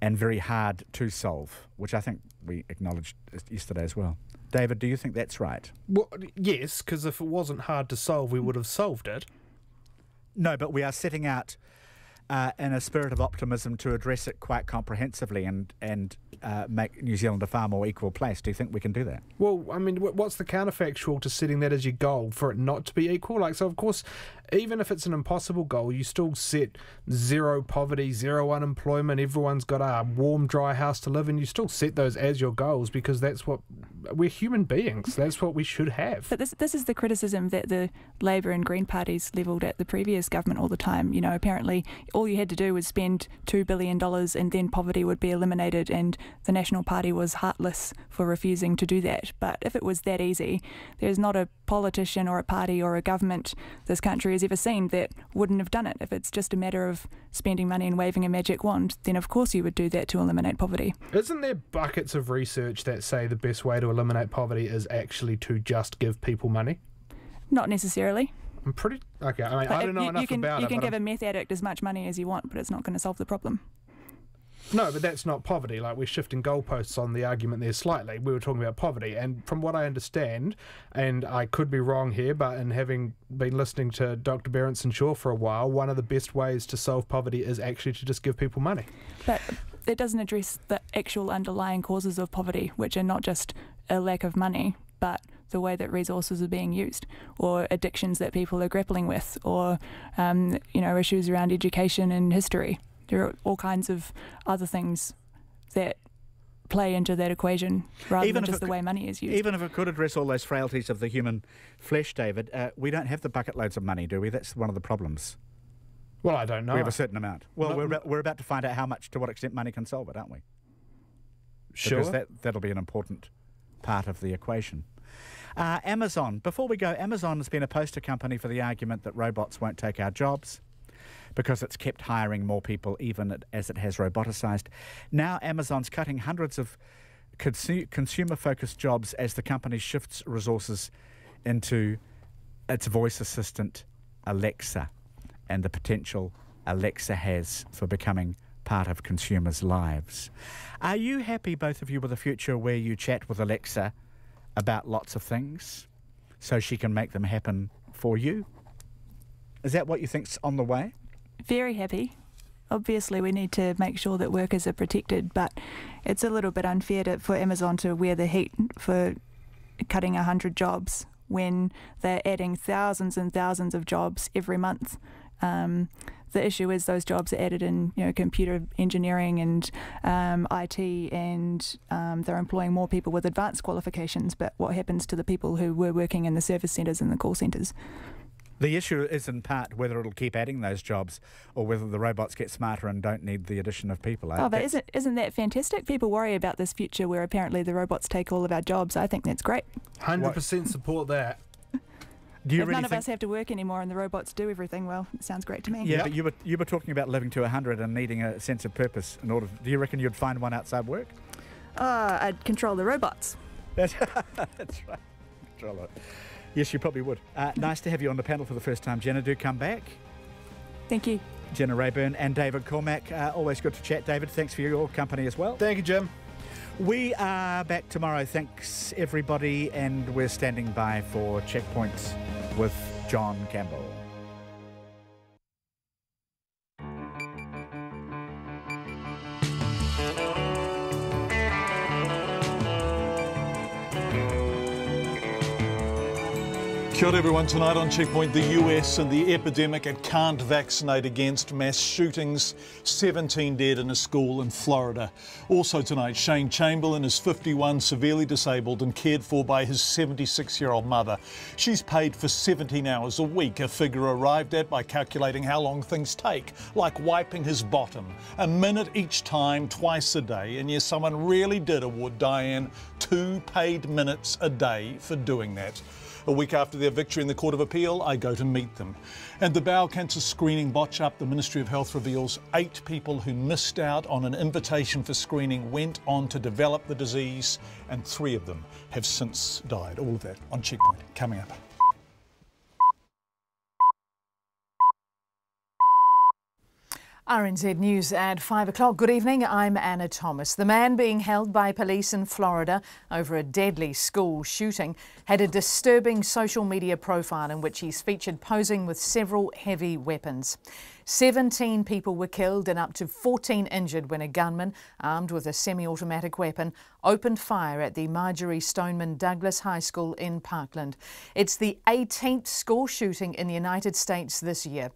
and very hard to solve, which I think we acknowledged yesterday as well. David, do you think that's right? Well, yes, because if it wasn't hard to solve, we would have solved it. No, but we are setting out in a spirit of optimism to address it quite comprehensively and make New Zealand a far more equal place. Do you think we can do that? Well, I mean, what's the counterfactual to setting that as your goal, for it not to be equal? Like, so of course, even if it's an impossible goal, you still set zero poverty, zero unemployment, everyone's got a warm, dry house to live in. You still set those as your goals because that's what we're human beings. That's what we should have. But this is the criticism that the Labour and Green parties levelled at the previous government all the time. You know, apparently all you had to do was spend $2 billion and then poverty would be eliminated, and the National Party was heartless for refusing to do that. But if it was that easy, there's not a politician or a party or a government this country has ever seen that wouldn't have done it. If it's just a matter of spending money and waving a magic wand, then of course you would do that to eliminate poverty. Isn't there buckets of research that say the best way to eliminate poverty is actually to just give people money? Not necessarily. I'm pretty... Okay, I mean, I don't know enough about it. You can give a meth addict as much money as you want, but it's not going to solve the problem. No, but that's not poverty. Like, we're shifting goalposts on the argument there slightly. We were talking about poverty, and from what I understand, and I could be wrong here, but in having been listening to Dr. Berenson Shaw for a while, one of the best ways to solve poverty is actually to just give people money. But it doesn't address the actual underlying causes of poverty, which are not just a lack of money, but the way that resources are being used, or addictions that people are grappling with, or issues around education and history. There are all kinds of other things that play into that equation rather than just the way money is used. Even if it could address all those frailties of the human flesh, David, we don't have the bucket loads of money, do we? That's one of the problems. Well, I don't know. We have a certain amount. Well, we're about to find out how much, to what extent money can solve it, aren't we? Sure. Because that'll be an important part of the equation. Amazon. Before we go, Amazon has been a poster company for the argument that robots won't take our jobs, because it's kept hiring more people even as it has roboticised. Now Amazon's cutting hundreds of consumer-focused jobs as the company shifts resources into its voice assistant, Alexa, and the potential Alexa has for becoming part of consumers' lives. Are you happy, both of you, with a future where you chat with Alexa about lots of things so she can make them happen for you? Is that what you think's on the way? Very happy. Obviously, we need to make sure that workers are protected, but it's a little bit unfair for Amazon to wear the heat for cutting 100 jobs when they're adding thousands and thousands of jobs every month. The issue is those jobs are added in, computer engineering and IT, and they're employing more people with advanced qualifications. But what happens to the people who were working in the service centres and the call centres? The issue is in part whether it'll keep adding those jobs or whether the robots get smarter and don't need the addition of people. Oh, but isn't that fantastic? People worry about this future where apparently the robots take all of our jobs. I think that's great. 100% support that. Do you if really none of us have to work anymore and the robots do everything, well, it sounds great to me. Yeah, but you were talking about living to 100 and needing a sense of purpose in order. Do you reckon you'd find one outside work? I'd control the robots. That's right. Control it. Yes, you probably would. Nice to have you on the panel for the first time, Jenna. Do come back. Thank you. Jenna Rayburn and David Cormack. Always good to chat, David. Thanks for your company as well. Thank you, Jim. We are back tomorrow. Thanks, everybody. And we're standing by for Checkpoint with John Campbell. Kia ora everyone. Tonight on Checkpoint, the US and the epidemic it can't vaccinate against, mass shootings, 17 dead in a school in Florida. Also tonight, Shane Chamberlain is 51, severely disabled and cared for by his 76-year-old mother. She's paid for 17 hours a week, a figure arrived at by calculating how long things take, like wiping his bottom, a minute each time, twice a day. And yes, someone really did award Diane 2 paid minutes a day for doing that. A week after their victory in the Court of Appeal, I go to meet them. And the bowel cancer screening botch-up, the Ministry of Health reveals 8 people who missed out on an invitation for screening went on to develop the disease, and 3 of them have since died. All of that on Checkpoint, coming up. RNZ News at 5 o'clock. Good evening, I'm Anna Thomas. The man being held by police in Florida over a deadly school shooting had a disturbing social media profile in which he's featured posing with several heavy weapons. 17 people were killed and up to 14 injured when a gunman, armed with a semi-automatic weapon, opened fire at the Marjorie Stoneman Douglas High School in Parkland. It's the 18th school shooting in the United States this year.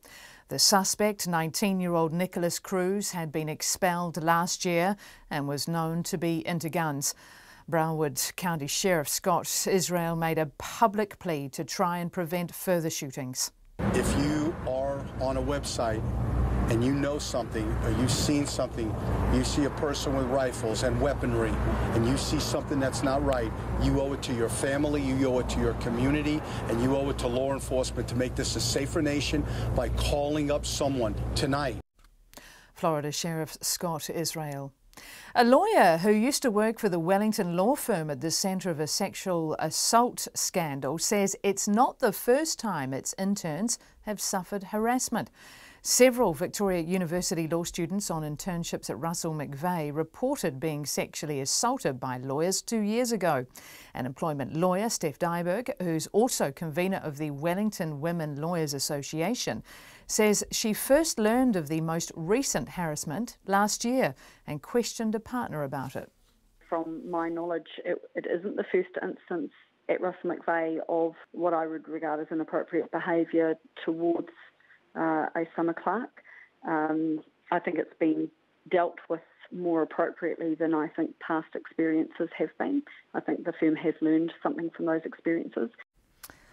The suspect, 19-year-old Nicholas Cruz, had been expelled last year and was known to be into guns. Broward County Sheriff Scott Israel made a public plea to try and prevent further shootings. If you are on a website and you know something or you've seen something, you see a person with rifles and weaponry and you see something that's not right, you owe it to your family, you owe it to your community, and you owe it to law enforcement to make this a safer nation by calling up someone tonight. Florida Sheriff Scott Israel. A lawyer who used to work for the Wellington law firm at the centre of a sexual assault scandal says it's not the first time its interns have suffered harassment. Several Victoria University law students on internships at Russell McVeigh reported being sexually assaulted by lawyers 2 years ago. An employment lawyer, Steph Dyberg, who's also convener of the Wellington Women Lawyers Association, says she first learned of the most recent harassment last year and questioned a partner about it. From my knowledge, it isn't the first instance at Russell McVeigh of what I would regard as inappropriate behaviour towards a summer clerk. I think it's been dealt with more appropriately than I think past experiences have been. I think the firm has learned something from those experiences.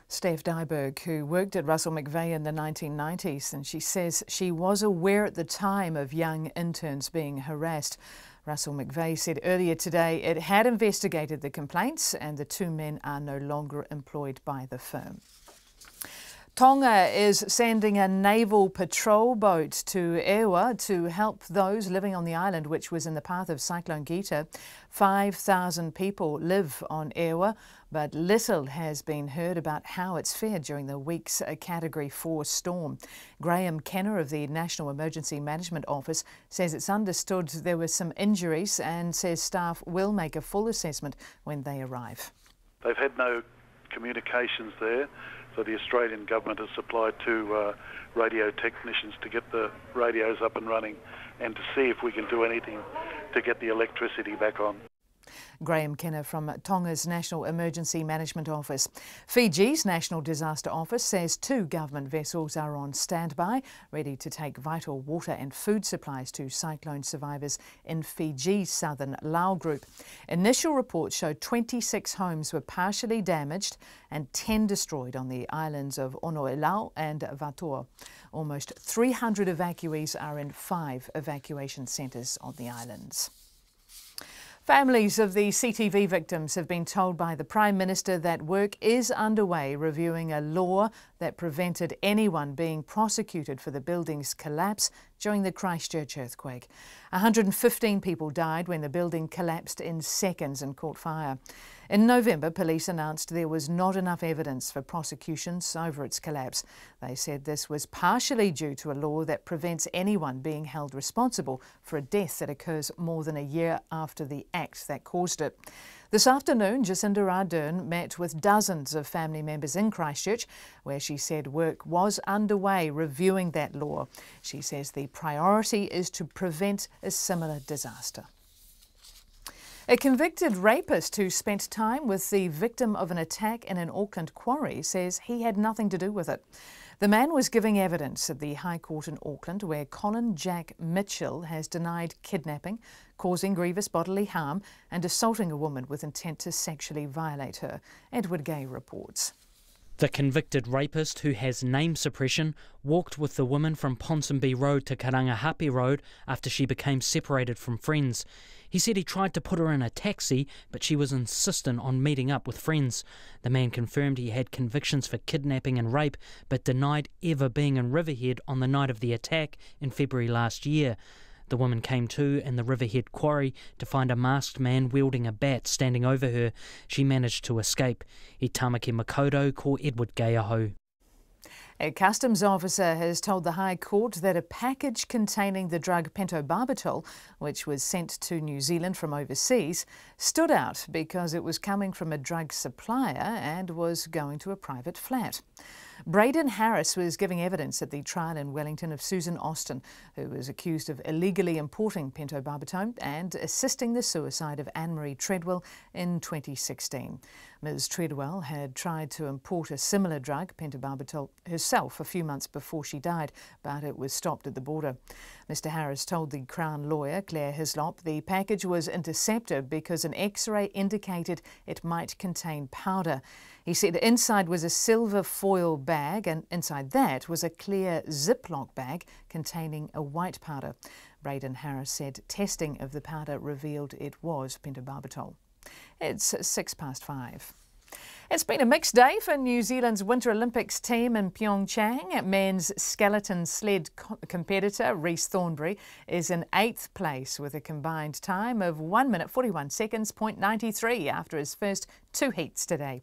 Steph Dyberg, who worked at Russell McVeigh in the 1990s, and she says she was aware at the time of young interns being harassed. Russell McVeigh said earlier today it had investigated the complaints and the two men are no longer employed by the firm. Tonga is sending a naval patrol boat to Ewa to help those living on the island, which was in the path of Cyclone Gita. 5,000 people live on Ewa, but little has been heard about how it's fared during the week's Category 4 storm. Graham Kenner of the National Emergency Management Office says it's understood there were some injuries and says staff will make a full assessment when they arrive. They've had no communications there. So the Australian government has supplied two radio technicians to get the radios up and running and to see if we can do anything to get the electricity back on. Graham Kenner from Tonga's National Emergency Management Office. Fiji's National Disaster Office says 2 government vessels are on standby, ready to take vital water and food supplies to cyclone survivors in Fiji's southern Lau group. Initial reports show 26 homes were partially damaged and 10 destroyed on the islands of Onoelau and Vatoa. Almost 300 evacuees are in 5 evacuation centres on the islands. Families of the CTV victims have been told by the Prime Minister that work is underway reviewing a law that prevented anyone being prosecuted for the building's collapse during the Christchurch earthquake. 115 people died when the building collapsed in seconds and caught fire. In November, police announced there was not enough evidence for prosecutions over its collapse. They said this was partially due to a law that prevents anyone being held responsible for a death that occurs more than a year after the act that caused it. This afternoon, Jacinda Ardern met with dozens of family members in Christchurch, where she said work was underway reviewing that law. She says the priority is to prevent a similar disaster. A convicted rapist who spent time with the victim of an attack in an Auckland quarry says he had nothing to do with it. The man was giving evidence at the High Court in Auckland, where Colin Jack Mitchell has denied kidnapping, causing grievous bodily harm and assaulting a woman with intent to sexually violate her. Edward Gay reports. The convicted rapist, who has name suppression, walked with the woman from Ponsonby Road to Karangahape Road after she became separated from friends. He said he tried to put her in a taxi, but she was insistent on meeting up with friends. The man confirmed he had convictions for kidnapping and rape, but denied ever being in Riverhead on the night of the attack in February last year. The woman came to in the Riverhead quarry to find a masked man wielding a bat standing over her. She managed to escape. I Tamaki Makoto ko Edward Gay aho. A customs officer has told the High Court that a package containing the drug pentobarbital, which was sent to New Zealand from overseas, stood out because it was coming from a drug supplier and was going to a private flat. Braden Harris was giving evidence at the trial in Wellington of Susan Austin, who was accused of illegally importing pentobarbital and assisting the suicide of Anne-Marie Treadwell in 2016. Ms. Treadwell had tried to import a similar drug, pentobarbital, herself a few months before she died, but it was stopped at the border. Mr. Harris told the Crown lawyer, Claire Hislop, the package was intercepted because an X-ray indicated it might contain powder. He said inside was a silver foil bag and inside that was a clear Ziploc bag containing a white powder. Braden Harris said testing of the powder revealed it was pentobarbital. It's 5:06. It's been a mixed day for New Zealand's Winter Olympics team in Pyeongchang. Men's skeleton sled competitor Rhys Thornberry is in 8th place with a combined time of 1 minute 41 seconds, .93 after his first 2 heats today.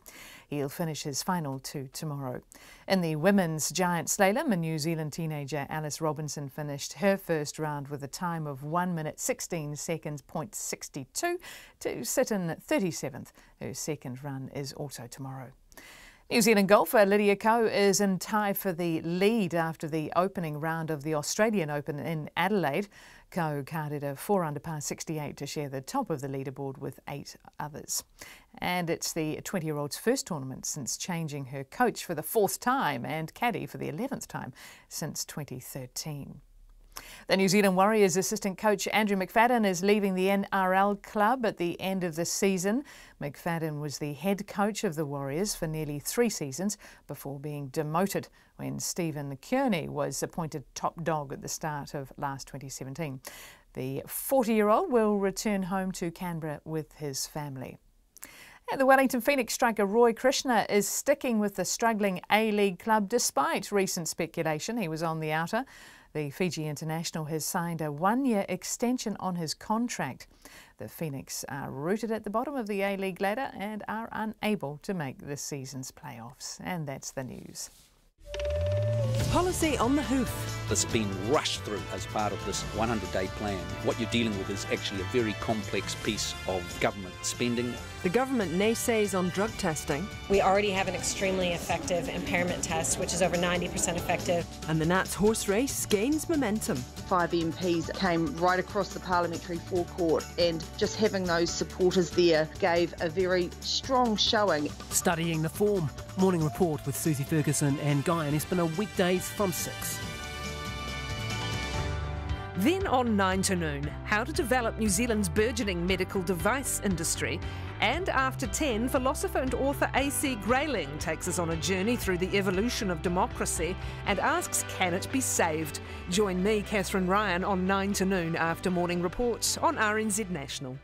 He'll finish his final 2 tomorrow. In the women's giant slalom, a New Zealand teenager Alice Robinson finished her first round with a time of 1 minute 16 seconds, .62 to sit in 37th. Her second run is also tomorrow. New Zealand golfer Lydia Ko is in tie for the lead after the opening round of the Australian Open in Adelaide. Ko carded a 4-under par 68 to share the top of the leaderboard with 8 others. And it's the 20-year-old's first tournament since changing her coach for the 4th time and caddy for the 11th time since 2013. The New Zealand Warriors assistant coach Andrew McFadden is leaving the NRL club at the end of the season. McFadden was the head coach of the Warriors for nearly 3 seasons before being demoted when Stephen Kearney was appointed top dog at the start of last 2017. The 40-year-old will return home to Canberra with his family. And the Wellington Phoenix striker Roy Krishna is sticking with the struggling A-League club despite recent speculation he was on the outer. The Fiji international has signed a 1-year extension on his contract. The Phoenix are rooted at the bottom of the A-League ladder and are unable to make this season's playoffs. And that's the news. Policy on the hoof. That's been rushed through as part of this 100-day plan. What you're dealing with is actually a very complex piece of government spending. The government naysays on drug testing. We already have an extremely effective impairment test, which is over 90% effective. And the Nats horse race gains momentum. 5 MPs came right across the parliamentary forecourt, and just having those supporters there gave a very strong showing. Studying the form. Morning Report with Susie Ferguson and Guy and Espinel, weekdays from 6. Then on 9 to noon, how to develop New Zealand's burgeoning medical device industry. And after 10, philosopher and author A.C. Grayling takes us on a journey through the evolution of democracy and asks, can it be saved? Join me, Catherine Ryan, on 9 to noon after Morning Report on RNZ National.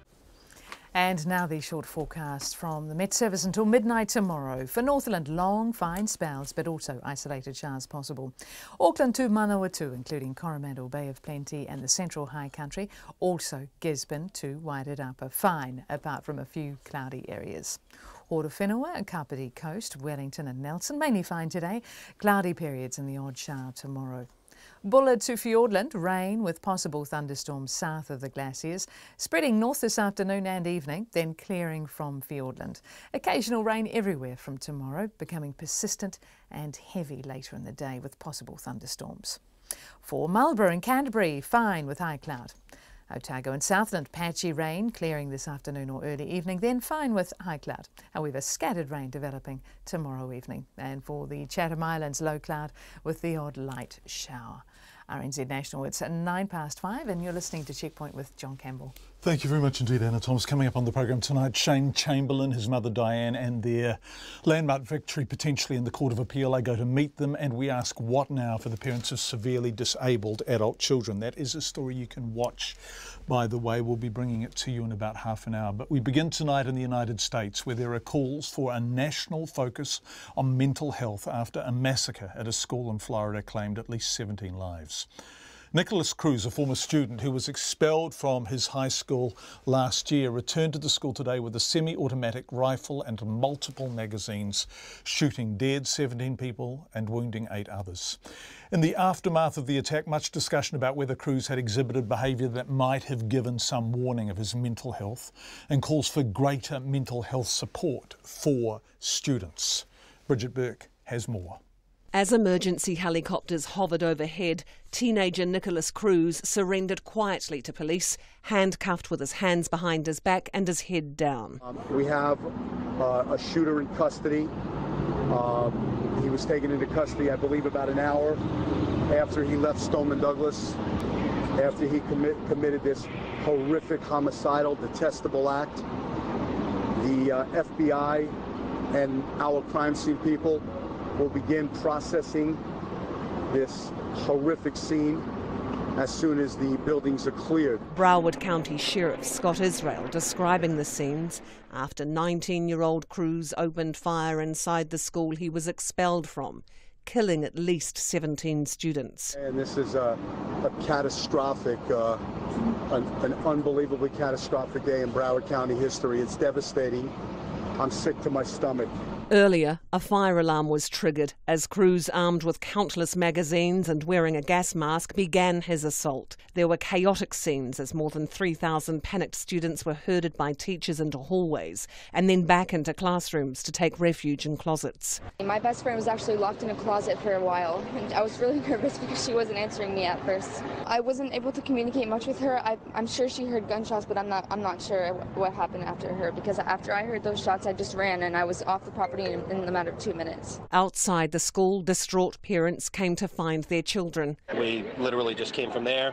And now the short forecast from the Met Service until midnight tomorrow. For Northland, long, fine spells, but also isolated showers possible. Auckland to Manawatu, including Coromandel, Bay of Plenty and the Central High Country. Also Gisborne to Waited Upper, fine, apart from a few cloudy areas. Horowhenua and Kapiti Coast, Wellington and Nelson, mainly fine today. Cloudy periods and the odd shower tomorrow. Bullard to Fiordland, rain with possible thunderstorms south of the glaciers, spreading north this afternoon and evening, then clearing from Fiordland. Occasional rain everywhere from tomorrow, becoming persistent and heavy later in the day with possible thunderstorms. For Marlborough and Canterbury, fine with high cloud. Otago and Southland, patchy rain clearing this afternoon or early evening, then fine with high cloud. However, scattered rain developing tomorrow evening. And for the Chatham Islands, low cloud with the odd light shower. RNZ National, it's at 5:09 and you're listening to Checkpoint with John Campbell. Thank you very much indeed, Anna Thomas. Coming up on the program tonight, Shane Chamberlain, his mother Diane, and their landmark victory potentially in the Court of Appeal. I go to meet them and we ask what now for the parents of severely disabled adult children. That is a story you can watch, by the way. We'll be bringing it to you in about half an hour. But we begin tonight in the United States, where there are calls for a national focus on mental health after a massacre at a school in Florida claimed at least 17 lives. Nicholas Cruz, a former student who was expelled from his high school last year, returned to the school today with a semi-automatic rifle and multiple magazines, shooting dead 17 people and wounding 8 others. In the aftermath of the attack, much discussion about whether Cruz had exhibited behaviour that might have given some warning of his mental health, and calls for greater mental health support for students. Bridget Burke has more. As emergency helicopters hovered overhead, teenager Nicholas Cruz surrendered quietly to police, handcuffed with his hands behind his back and his head down. We have a shooter in custody. He was taken into custody, I believe, about an hour after he left Stoneman Douglas, after he committed this horrific, homicidal, detestable act. The FBI and our crime scene people will begin processing this horrific scene as soon as the buildings are cleared. Broward County Sheriff Scott Israel describing the scenes after 19-year-old Cruz opened fire inside the school he was expelled from, killing at least 17 students. And this is a catastrophic, an unbelievably catastrophic day in Broward County history. It's devastating. I'm sick to my stomach. Earlier, a fire alarm was triggered as Cruz, armed with countless magazines and wearing a gas mask, began his assault. There were chaotic scenes as more than 3,000 panicked students were herded by teachers into hallways and then back into classrooms to take refuge in closets. My best friend was actually locked in a closet for a while, and I was really nervous because she wasn't answering me at first. I wasn't able to communicate much with her. I'm sure she heard gunshots, but I'm not sure what happened after her, because after I heard those shots, I just ran and I was off the property in a matter of 2 minutes. Outside the school, distraught parents came to find their children. We literally just came from there,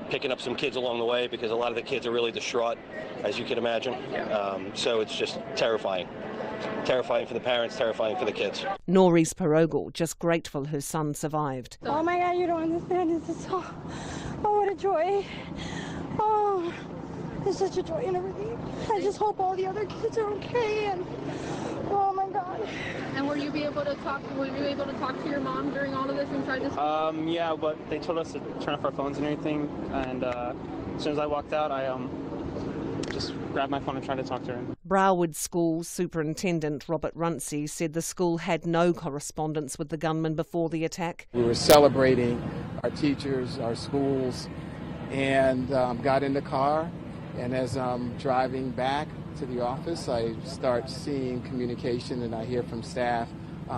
picking up some kids along the way because a lot of the kids are really distraught, as you can imagine. So it's just terrifying. Terrifying for the parents, terrifying for the kids. Norris Perogal just grateful her son survived. Oh my God, you don't understand. This is so, oh, what a joy. Oh, it's such a joy and everything. I just hope all the other kids are okay, and oh my God. And were you able to talk to your mom during all of this and try to? Yeah, but they told us to turn off our phones and everything, and as soon as I walked out, I just grabbed my phone and tried to talk to her. Broward School Superintendent Robert Runcie said the school had no correspondence with the gunman before the attack. We were celebrating our teachers, our schools, and got in the car. And as I'm driving back to the office, I start seeing communication, and I hear from staff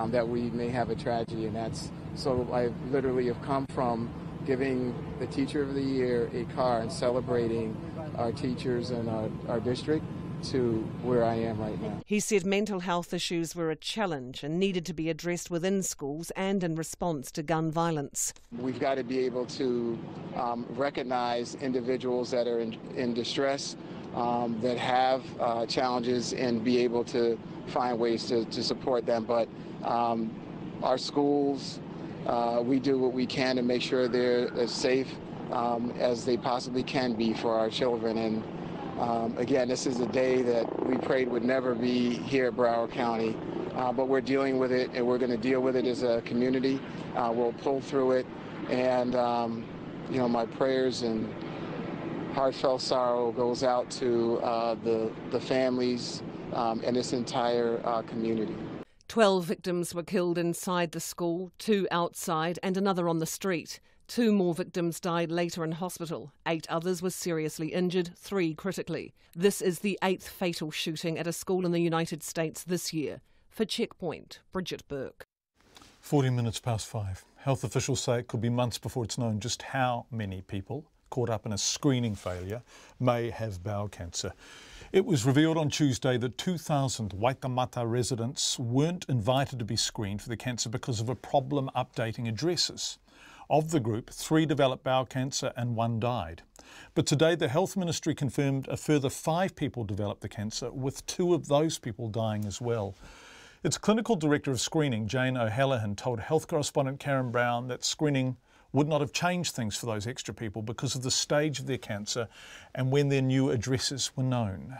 that we may have a tragedy. And so I literally have come from giving the Teacher of the Year a car and celebrating our teachers and our district to where I am right now. He said mental health issues were a challenge and needed to be addressed within schools and in response to gun violence. We've got to be able to recognize individuals that are in distress, that have challenges, and be able to find ways to support them. But our schools, we do what we can to make sure they're as safe as they possibly can be for our children. And again, this is a day that we prayed would never be here at Broward County, but we're dealing with it, and we're going to deal with it as a community. We'll pull through it, and my prayers and heartfelt sorrow goes out to the families and this entire community. 12 victims were killed inside the school, 2 outside and another on the street. 2 more victims died later in hospital. 8 others were seriously injured, 3 critically. This is the 8th fatal shooting at a school in the United States this year. For Checkpoint, Bridget Burke. 40 minutes past 5. Health officials say it could be months before it's known just how many people caught up in a screening failure may have bowel cancer. It was revealed on Tuesday that 2,000 Waitemata residents weren't invited to be screened for the cancer because of a problem updating addresses. Of the group, 3 developed bowel cancer and 1 died. But today the Health Ministry confirmed a further 5 people developed the cancer, with 2 of those people dying as well. Its Clinical Director of Screening, Jane O'Halloran, told health correspondent Karen Brown that screening would not have changed things for those extra people because of the stage of their cancer and when their new addresses were known.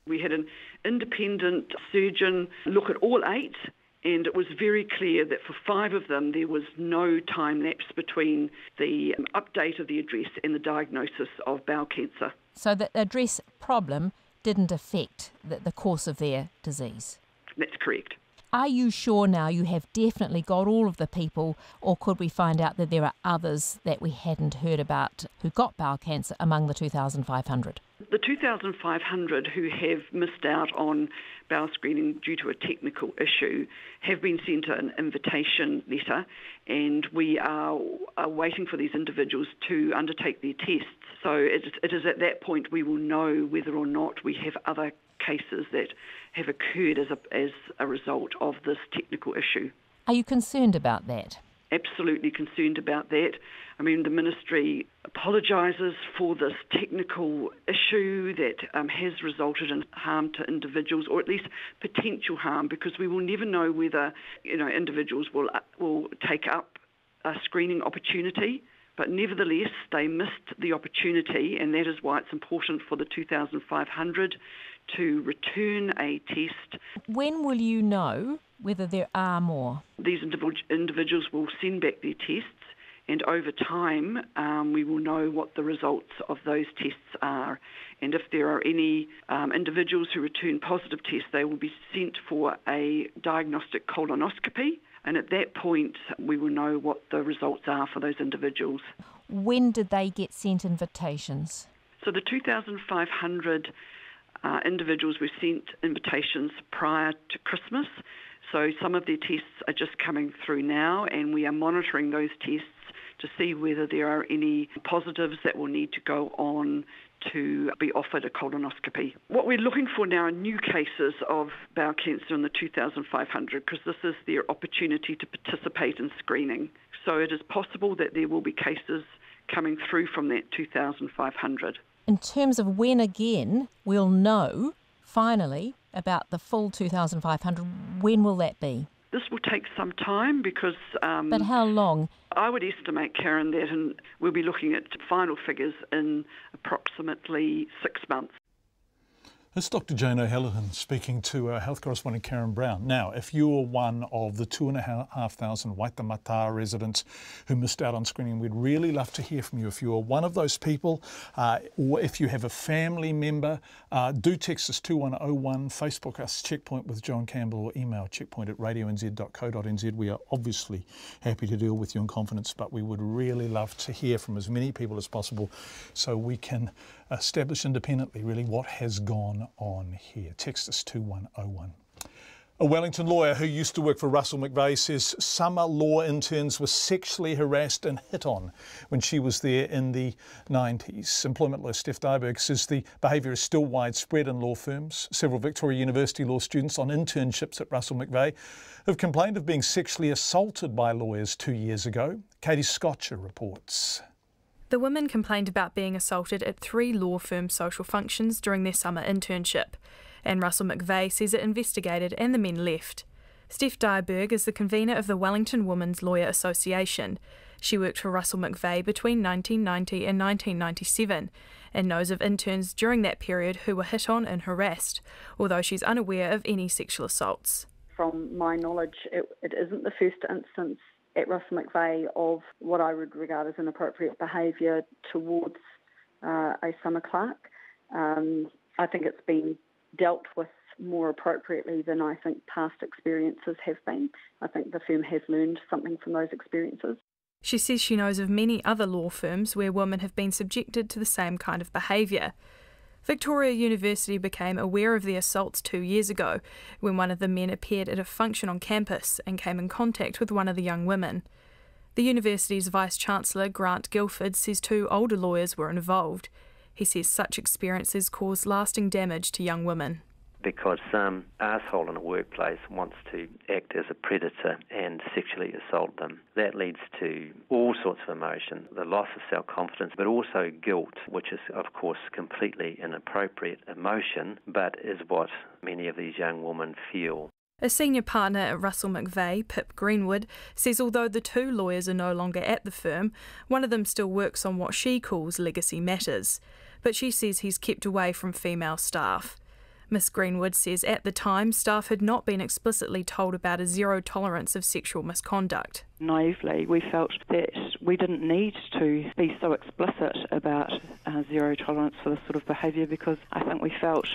We had an independent surgeon look at all 8 And it was very clear that for 5 of them, there was no time lapse between the update of the address and the diagnosis of bowel cancer. So the address problem didn't affect the course of their disease? That's correct. Are you sure now you have definitely got all of the people, or could we find out that there are others that we hadn't heard about who got bowel cancer among the 2,500? The 2,500 who have missed out on bowel screening due to a technical issue have been sent an invitation letter, and we are waiting for these individuals to undertake their tests. So it is at that point we will know whether or not we have other cases that have occurred as a result of this technical issue. Are you concerned about that? Absolutely concerned about that. I mean, the Ministry apologises for this technical issue that has resulted in harm to individuals, or at least potential harm, because we will never know whether individuals will take up a screening opportunity. But nevertheless, they missed the opportunity, and that is why it's important for the 2,500 to return a test. When will you know whether there are more? These individuals will send back their tests, and over time we will know what the results of those tests are. And if there are any individuals who return positive tests, they will be sent for a diagnostic colonoscopy. And at that point, we will know what the results are for those individuals. When did they get sent invitations? So the 2,500 individuals were sent invitations prior to Christmas. So some of their tests are just coming through now, and we are monitoring those tests to see whether there are any positives that will need to go on to be offered a colonoscopy. What we're looking for now are new cases of bowel cancer in the 2,500, because this is their opportunity to participate in screening. So it is possible that there will be cases coming through from that 2,500. In terms of when again we'll know, finally, about the full 2,500, when will that be? This will take some time because... but how long? I would estimate, Karen, that we'll be looking at final figures in approximately 6 months. It's Dr. Jane O'Halloran speaking to our health correspondent Karen Brown. Now, if you are one of the 2,500 Waitemata residents who missed out on screening, we'd really love to hear from you. If you are one of those people, or if you have a family member, do text us 2101, Facebook us Checkpoint with John Campbell, or email checkpoint@radionz.co.nz. We are obviously happy to deal with you in confidence, but we would really love to hear from as many people as possible so we can establish independently really what has gone on here. Text us 2101. A Wellington lawyer who used to work for Russell McVeigh says summer law interns were sexually harassed and hit on when she was there in the 90s. Employment lawyer Steph Dyberg says the behaviour is still widespread in law firms. Several Victoria University law students on internships at Russell McVeigh have complained of being sexually assaulted by lawyers 2 years ago. Katie Scotcher reports. The women complained about being assaulted at 3 law firm social functions during their summer internship, and Russell McVeigh says it investigated and the men left. Steph Dyberg is the convener of the Wellington Women's Lawyer Association. She worked for Russell McVeigh between 1990 and 1997 and knows of interns during that period who were hit on and harassed, although she's unaware of any sexual assaults. From my knowledge, it isn't the first instance at Russell McVeigh of what I would regard as inappropriate behaviour towards a summer clerk. I think it's been dealt with more appropriately than I think past experiences have been. I think the firm has learned something from those experiences. She says she knows of many other law firms where women have been subjected to the same kind of behaviour. Victoria University became aware of the assaults 2 years ago when one of the men appeared at a function on campus and came in contact with one of the young women. The university's Vice-Chancellor, Grant Guilford, says 2 older lawyers were involved. He says such experiences cause lasting damage to young women. Because some arsehole in a workplace wants to act as a predator and sexually assault them. That leads to all sorts of emotion, the loss of self-confidence, but also guilt, which is, of course, completely inappropriate emotion, but is what many of these young women feel. A senior partner at Russell McVeigh, Pip Greenwood, says although the 2 lawyers are no longer at the firm, one of them still works on what she calls legacy matters. But she says he's kept away from female staff. Ms Greenwood says at the time staff had not been explicitly told about a zero tolerance of sexual misconduct. Naively, we felt that we didn't need to be so explicit about zero tolerance for this sort of behaviour, because I think we felt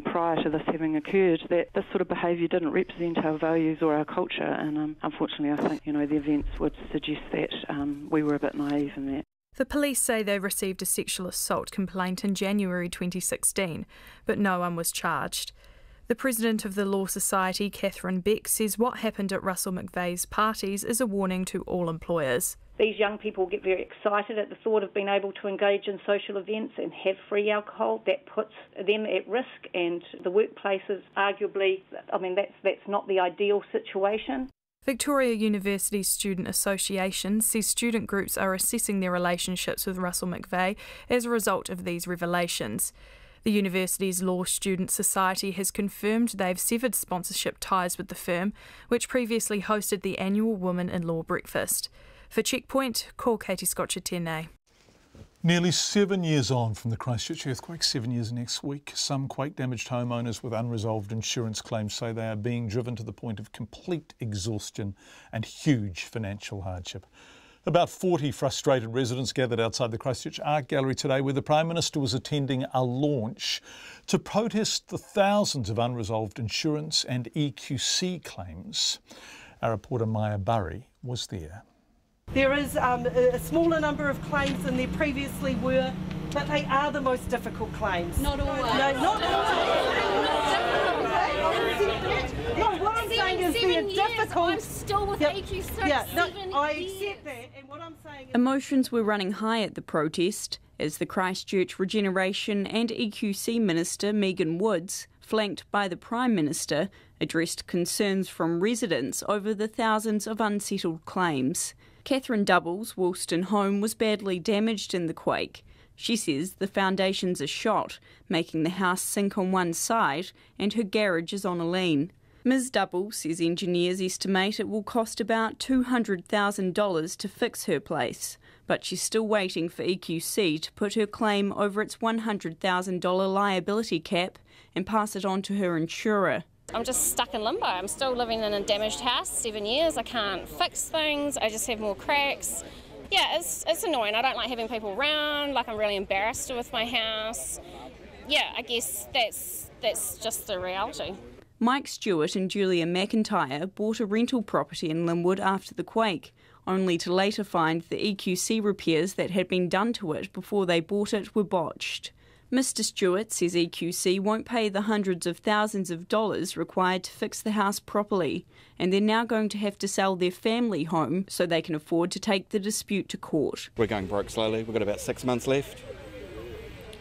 prior to this having occurred that this sort of behaviour didn't represent our values or our culture, and unfortunately I think the events would suggest that we were a bit naive in that. The police say they received a sexual assault complaint in January 2016, but no one was charged. The president of the Law Society, Catherine Beck, says what happened at Russell McVeigh's parties is a warning to all employers. These young people get very excited at the thought of being able to engage in social events and have free alcohol. That puts them at risk, and the workplace is arguably, that's not the ideal situation. Victoria University Student Association says student groups are assessing their relationships with Russell McVeigh as a result of these revelations. The university's Law Student Society has confirmed they've severed sponsorship ties with the firm, which previously hosted the annual Women in Law breakfast. For Checkpoint, call Katie Scotcher Tēnei. Nearly 7 years on from the Christchurch earthquake, 7 years next week, some quake-damaged homeowners with unresolved insurance claims say they are being driven to the point of complete exhaustion and huge financial hardship. About 40 frustrated residents gathered outside the Christchurch Art Gallery today, where the Prime Minister was attending a launch to protest the thousands of unresolved insurance and EQC claims. Our reporter Maya Burry was there. There is a smaller number of claims than there previously were, but they are the most difficult claims. Not always. No, not always. No, what I'm saying is they're difficult. I'm still with EQ6. Yeah, no, I accept that, and what I'm saying is... Emotions were running high at the protest as the Christchurch Regeneration and EQC Minister Megan Woods, flanked by the Prime Minister, addressed concerns from residents over the thousands of unsettled claims. Catherine Double's Woolston home was badly damaged in the quake. She says the foundations are shot, making the house sink on one side, and her garage is on a lean. Ms Double says engineers estimate it will cost about $200,000 to fix her place, but she's still waiting for EQC to put her claim over its $100,000 liability cap and pass it on to her insurer. I'm just stuck in limbo. I'm still living in a damaged house, 7 years. I can't fix things. I just have more cracks. Yeah, it's annoying. I don't like having people around. Like, I'm really embarrassed with my house. Yeah, I guess that's just the reality. Mike Stewart and Julia McIntyre bought a rental property in Linwood after the quake, only to later find the EQC repairs that had been done to it before they bought it were botched. Mr Stewart says EQC won't pay the hundreds of thousands of dollars required to fix the house properly, and they're now going to have to sell their family home so they can afford to take the dispute to court. We're going broke slowly. We've got about 6 months left,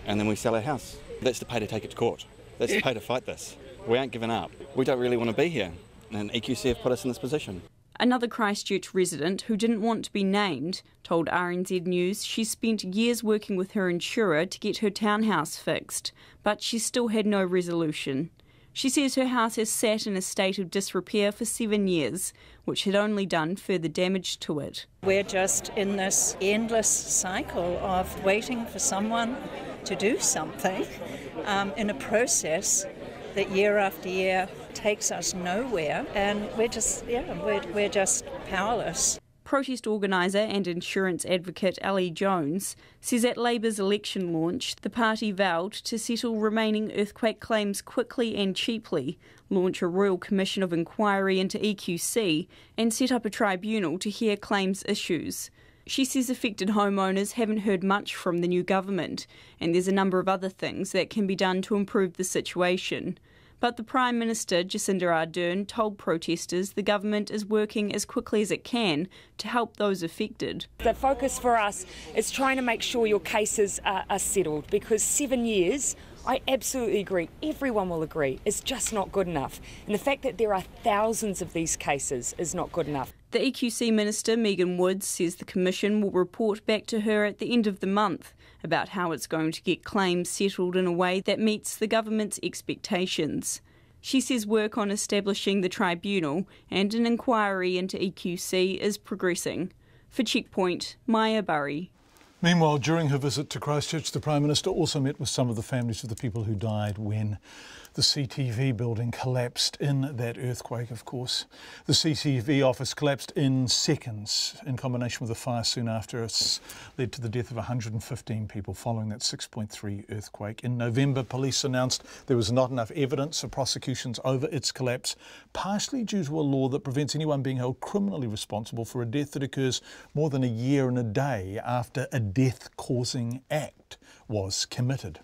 and then we sell our house. That's the pay to take it to court. That's the pay to fight this. We ain't giving up. We don't really want to be here, and EQC have put us in this position. Another Christchurch resident who didn't want to be named told RNZ News she spent years working with her insurer to get her townhouse fixed, but she still had no resolution. She says her house has sat in a state of disrepair for 7 years, which had only done further damage to it. We're just in this endless cycle of waiting for someone to do something in a process that year after year takes us nowhere, and we're just powerless. Protest organiser and insurance advocate Ellie Jones says at Labour's election launch, the party vowed to settle remaining earthquake claims quickly and cheaply, launch a Royal Commission of Inquiry into EQC, and set up a tribunal to hear claims issues. She says affected homeowners haven't heard much from the new government, and there's a number of other things that can be done to improve the situation. But the Prime Minister, Jacinda Ardern, told protesters the government is working as quickly as it can to help those affected. The focus for us is trying to make sure your cases are settled, because 7 years, I absolutely agree, everyone will agree, is just not good enough. And the fact that there are thousands of these cases is not good enough. The EQC Minister, Megan Woods, says the Commission will report back to her at the end of the month about how it's going to get claims settled in a way that meets the government's expectations. She says work on establishing the tribunal and an inquiry into EQC is progressing. For Checkpoint, Maya Burry. Meanwhile, during her visit to Christchurch, the Prime Minister also met with some of the families of the people who died when the CTV building collapsed in that earthquake, of course. The CTV office collapsed in seconds in combination with a fire soon after. It's led to the death of 115 people following that 6.3 earthquake. In November, police announced there was not enough evidence for prosecutions over its collapse, partially due to a law that prevents anyone being held criminally responsible for a death that occurs more than a year and a day after a death-causing act was committed.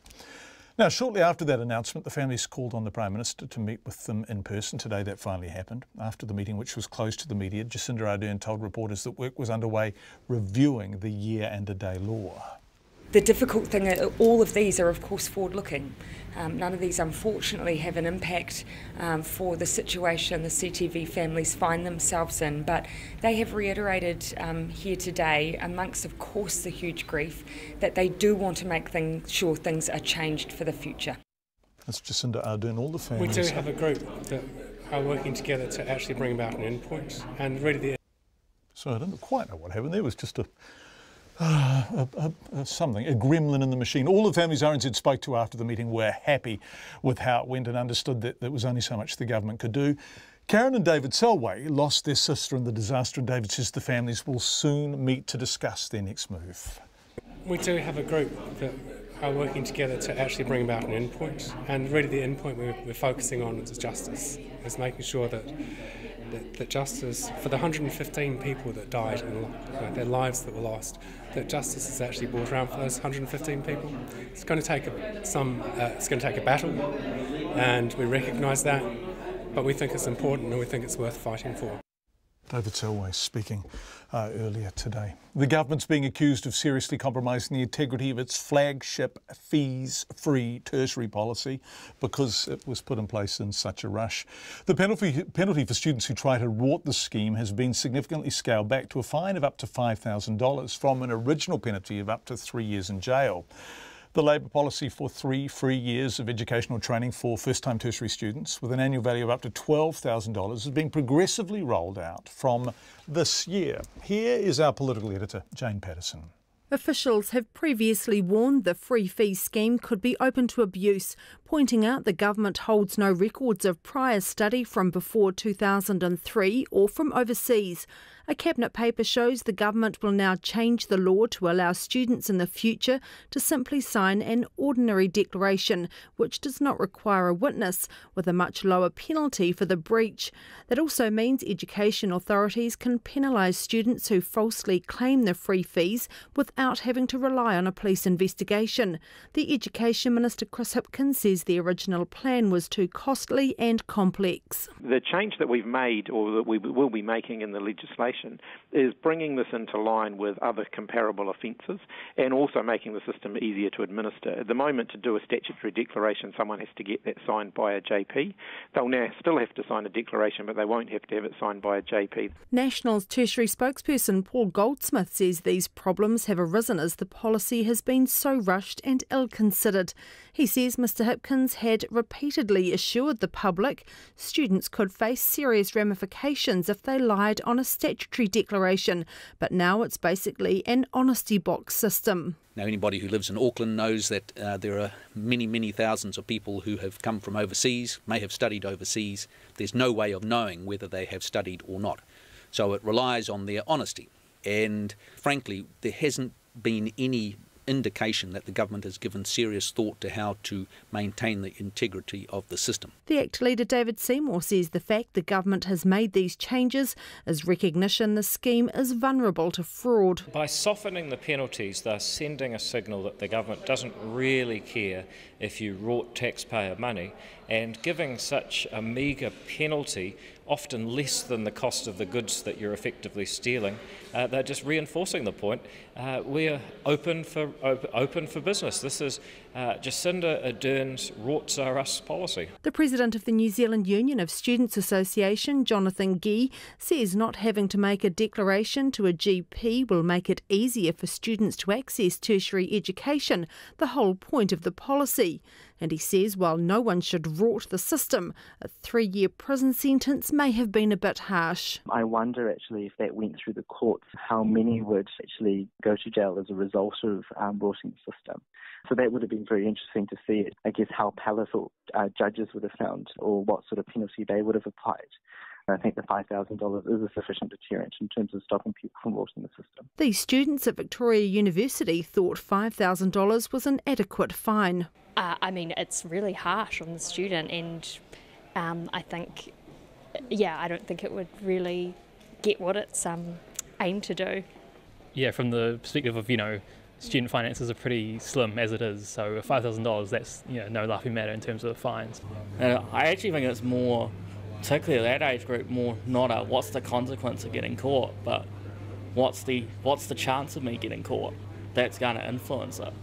Now, shortly after that announcement, the families called on the Prime Minister to meet with them in person. Today that finally happened. After the meeting, which was closed to the media, Jacinda Ardern told reporters that work was underway reviewing the year-and-a-day law. The difficult thing, all of these are of course forward-looking. None of these unfortunately have an impact for the situation the CTV families find themselves in, but they have reiterated here today, amongst of course the huge grief, that they do want to make sure things are changed for the future. That's Jacinda Ardern, all the families. We do have a group that are working together to actually bring about an endpoint, and really So I don't quite know what happened. There was just a gremlin in the machine. All the families RNZ spoke to after the meeting were happy with how it went and understood that there was only so much the government could do. Karen and David Selway lost their sister in the disaster, and David says the families will soon meet to discuss their next move. We do have a group that are working together to actually bring about an endpoint, and really the endpoint we're focusing on is justice, is making sure that justice for the 115 people that died and their lives that were lost, that justice is actually brought around for those 115 people. It's going to take a battle, and we recognise that, but we think it's important and we think it's worth fighting for. David Selway speaking earlier today. The government's being accused of seriously compromising the integrity of its flagship fees-free tertiary policy because it was put in place in such a rush. The penalty for students who try to rort the scheme has been significantly scaled back to a fine of up to $5,000 from an original penalty of up to 3 years in jail. The Labor policy for 3 free years of educational training for first-time tertiary students with an annual value of up to $12,000 is being progressively rolled out from this year. Here is our political editor, Jane Patterson. Officials have previously warned the free fee scheme could be open to abuse, pointing out the government holds no records of prior study from before 2003 or from overseas. A cabinet paper shows the government will now change the law to allow students in the future to simply sign an ordinary declaration, which does not require a witness, with a much lower penalty for the breach. That also means education authorities can penalise students who falsely claim the free fees without having to rely on a police investigation. The Education Minister Chris Hipkins says the original plan was too costly and complex. The change that we've made, or that we will be making in the legislation, is bringing this into line with other comparable offences and also making the system easier to administer. At the moment, to do a statutory declaration, someone has to get that signed by a JP. They'll now still have to sign a declaration, but they won't have to have it signed by a JP. National's Tertiary spokesperson Paul Goldsmith says these problems have arisen as the policy has been so rushed and ill-considered. He says Mr Hipkins had repeatedly assured the public students could face serious ramifications if they lied on a statutory declaration, but now it's basically an honesty box system. Now, anybody who lives in Auckland knows that there are many, many thousands of people who have come from overseas, may have studied overseas. There's no way of knowing whether they have studied or not. So it relies on their honesty. And frankly, there hasn't been any indication that the government has given serious thought to how to maintain the integrity of the system. The ACT leader David Seymour says the fact the government has made these changes is recognition the scheme is vulnerable to fraud. By softening the penalties, they're sending a signal that the government doesn't really care if you rort taxpayer money, and giving such a meagre penalty, often less than the cost of the goods that you're effectively stealing, they're just reinforcing the point. We're open for business. This is Jacinda Ardern's Rorts Are Us policy. The president of the New Zealand Union of Students Association, Jonathan Gee, says not having to make a declaration to a GP will make it easier for students to access tertiary education, the whole point of the policy. And he says while no one should rort the system, a 3-year prison sentence may have been a bit harsh. I wonder actually if that went through the courts, how many would actually go to jail as a result of rorting the system. So that would have been very interesting to see, I guess, how palatable judges would have found or what sort of penalty they would have applied. I think the $5,000 is a sufficient deterrent in terms of stopping people from rorting the system. These students at Victoria University thought $5,000 was an adequate fine. I mean, it's really harsh on the student, and I think, I don't think it would really get what it's aimed to do. Yeah, from the perspective of, student finances are pretty slim as it is, so $5,000, that's no laughing matter in terms of fines. I actually think it's more, particularly that age group, more not what's the consequence of getting caught, but what's the chance of me getting caught. That's going to influence it,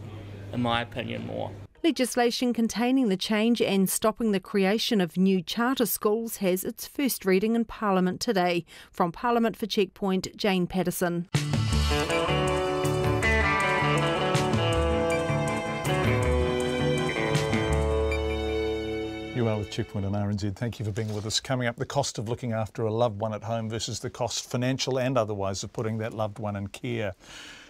in my opinion, more. Legislation containing the change and stopping the creation of new charter schools has its first reading in Parliament today. From Parliament for Checkpoint, Jane Patterson. You are with Checkpoint on RNZ. Thank you for being with us. Coming up, the cost of looking after a loved one at home versus the cost, financial and otherwise, of putting that loved one in care.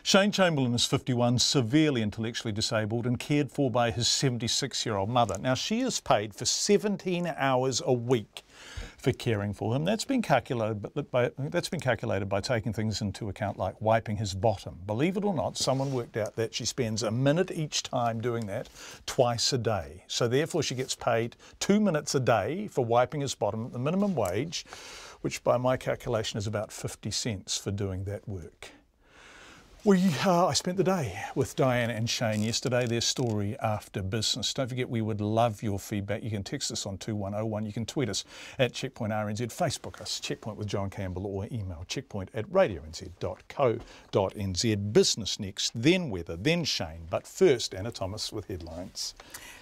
Shane Chamberlain is 51, severely intellectually disabled and cared for by his 76-year-old mother. Now, she is paid for 17 hours a week for caring for him. That's been calculated by taking things into account like wiping his bottom. Believe it or not, someone worked out that she spends a minute each time doing that twice a day. So therefore she gets paid 2 minutes a day for wiping his bottom at the minimum wage, which by my calculation is about 50 cents for doing that work. I spent the day with Diane and Shane yesterday, their story after business. Don't forget, we would love your feedback. You can text us on 2101. You can tweet us at Checkpoint RNZ, Facebook us, Checkpoint with John Campbell, or email checkpoint@radionz.co.nz. Business next, then weather, then Shane. But first, Anna Thomas with headlines.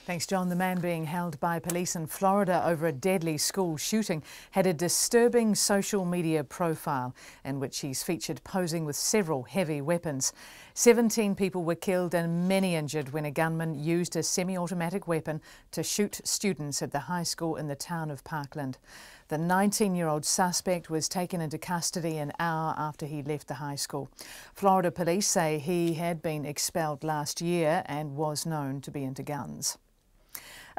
Thanks, John. The man being held by police in Florida over a deadly school shooting had a disturbing social media profile in which he's featured posing with several heavy weapons. 17 people were killed and many injured when a gunman used a semi-automatic weapon to shoot students at the high school in the town of Parkland. The 19-year-old suspect was taken into custody an hour after he left the high school. Florida police say he had been expelled last year and was known to be into guns.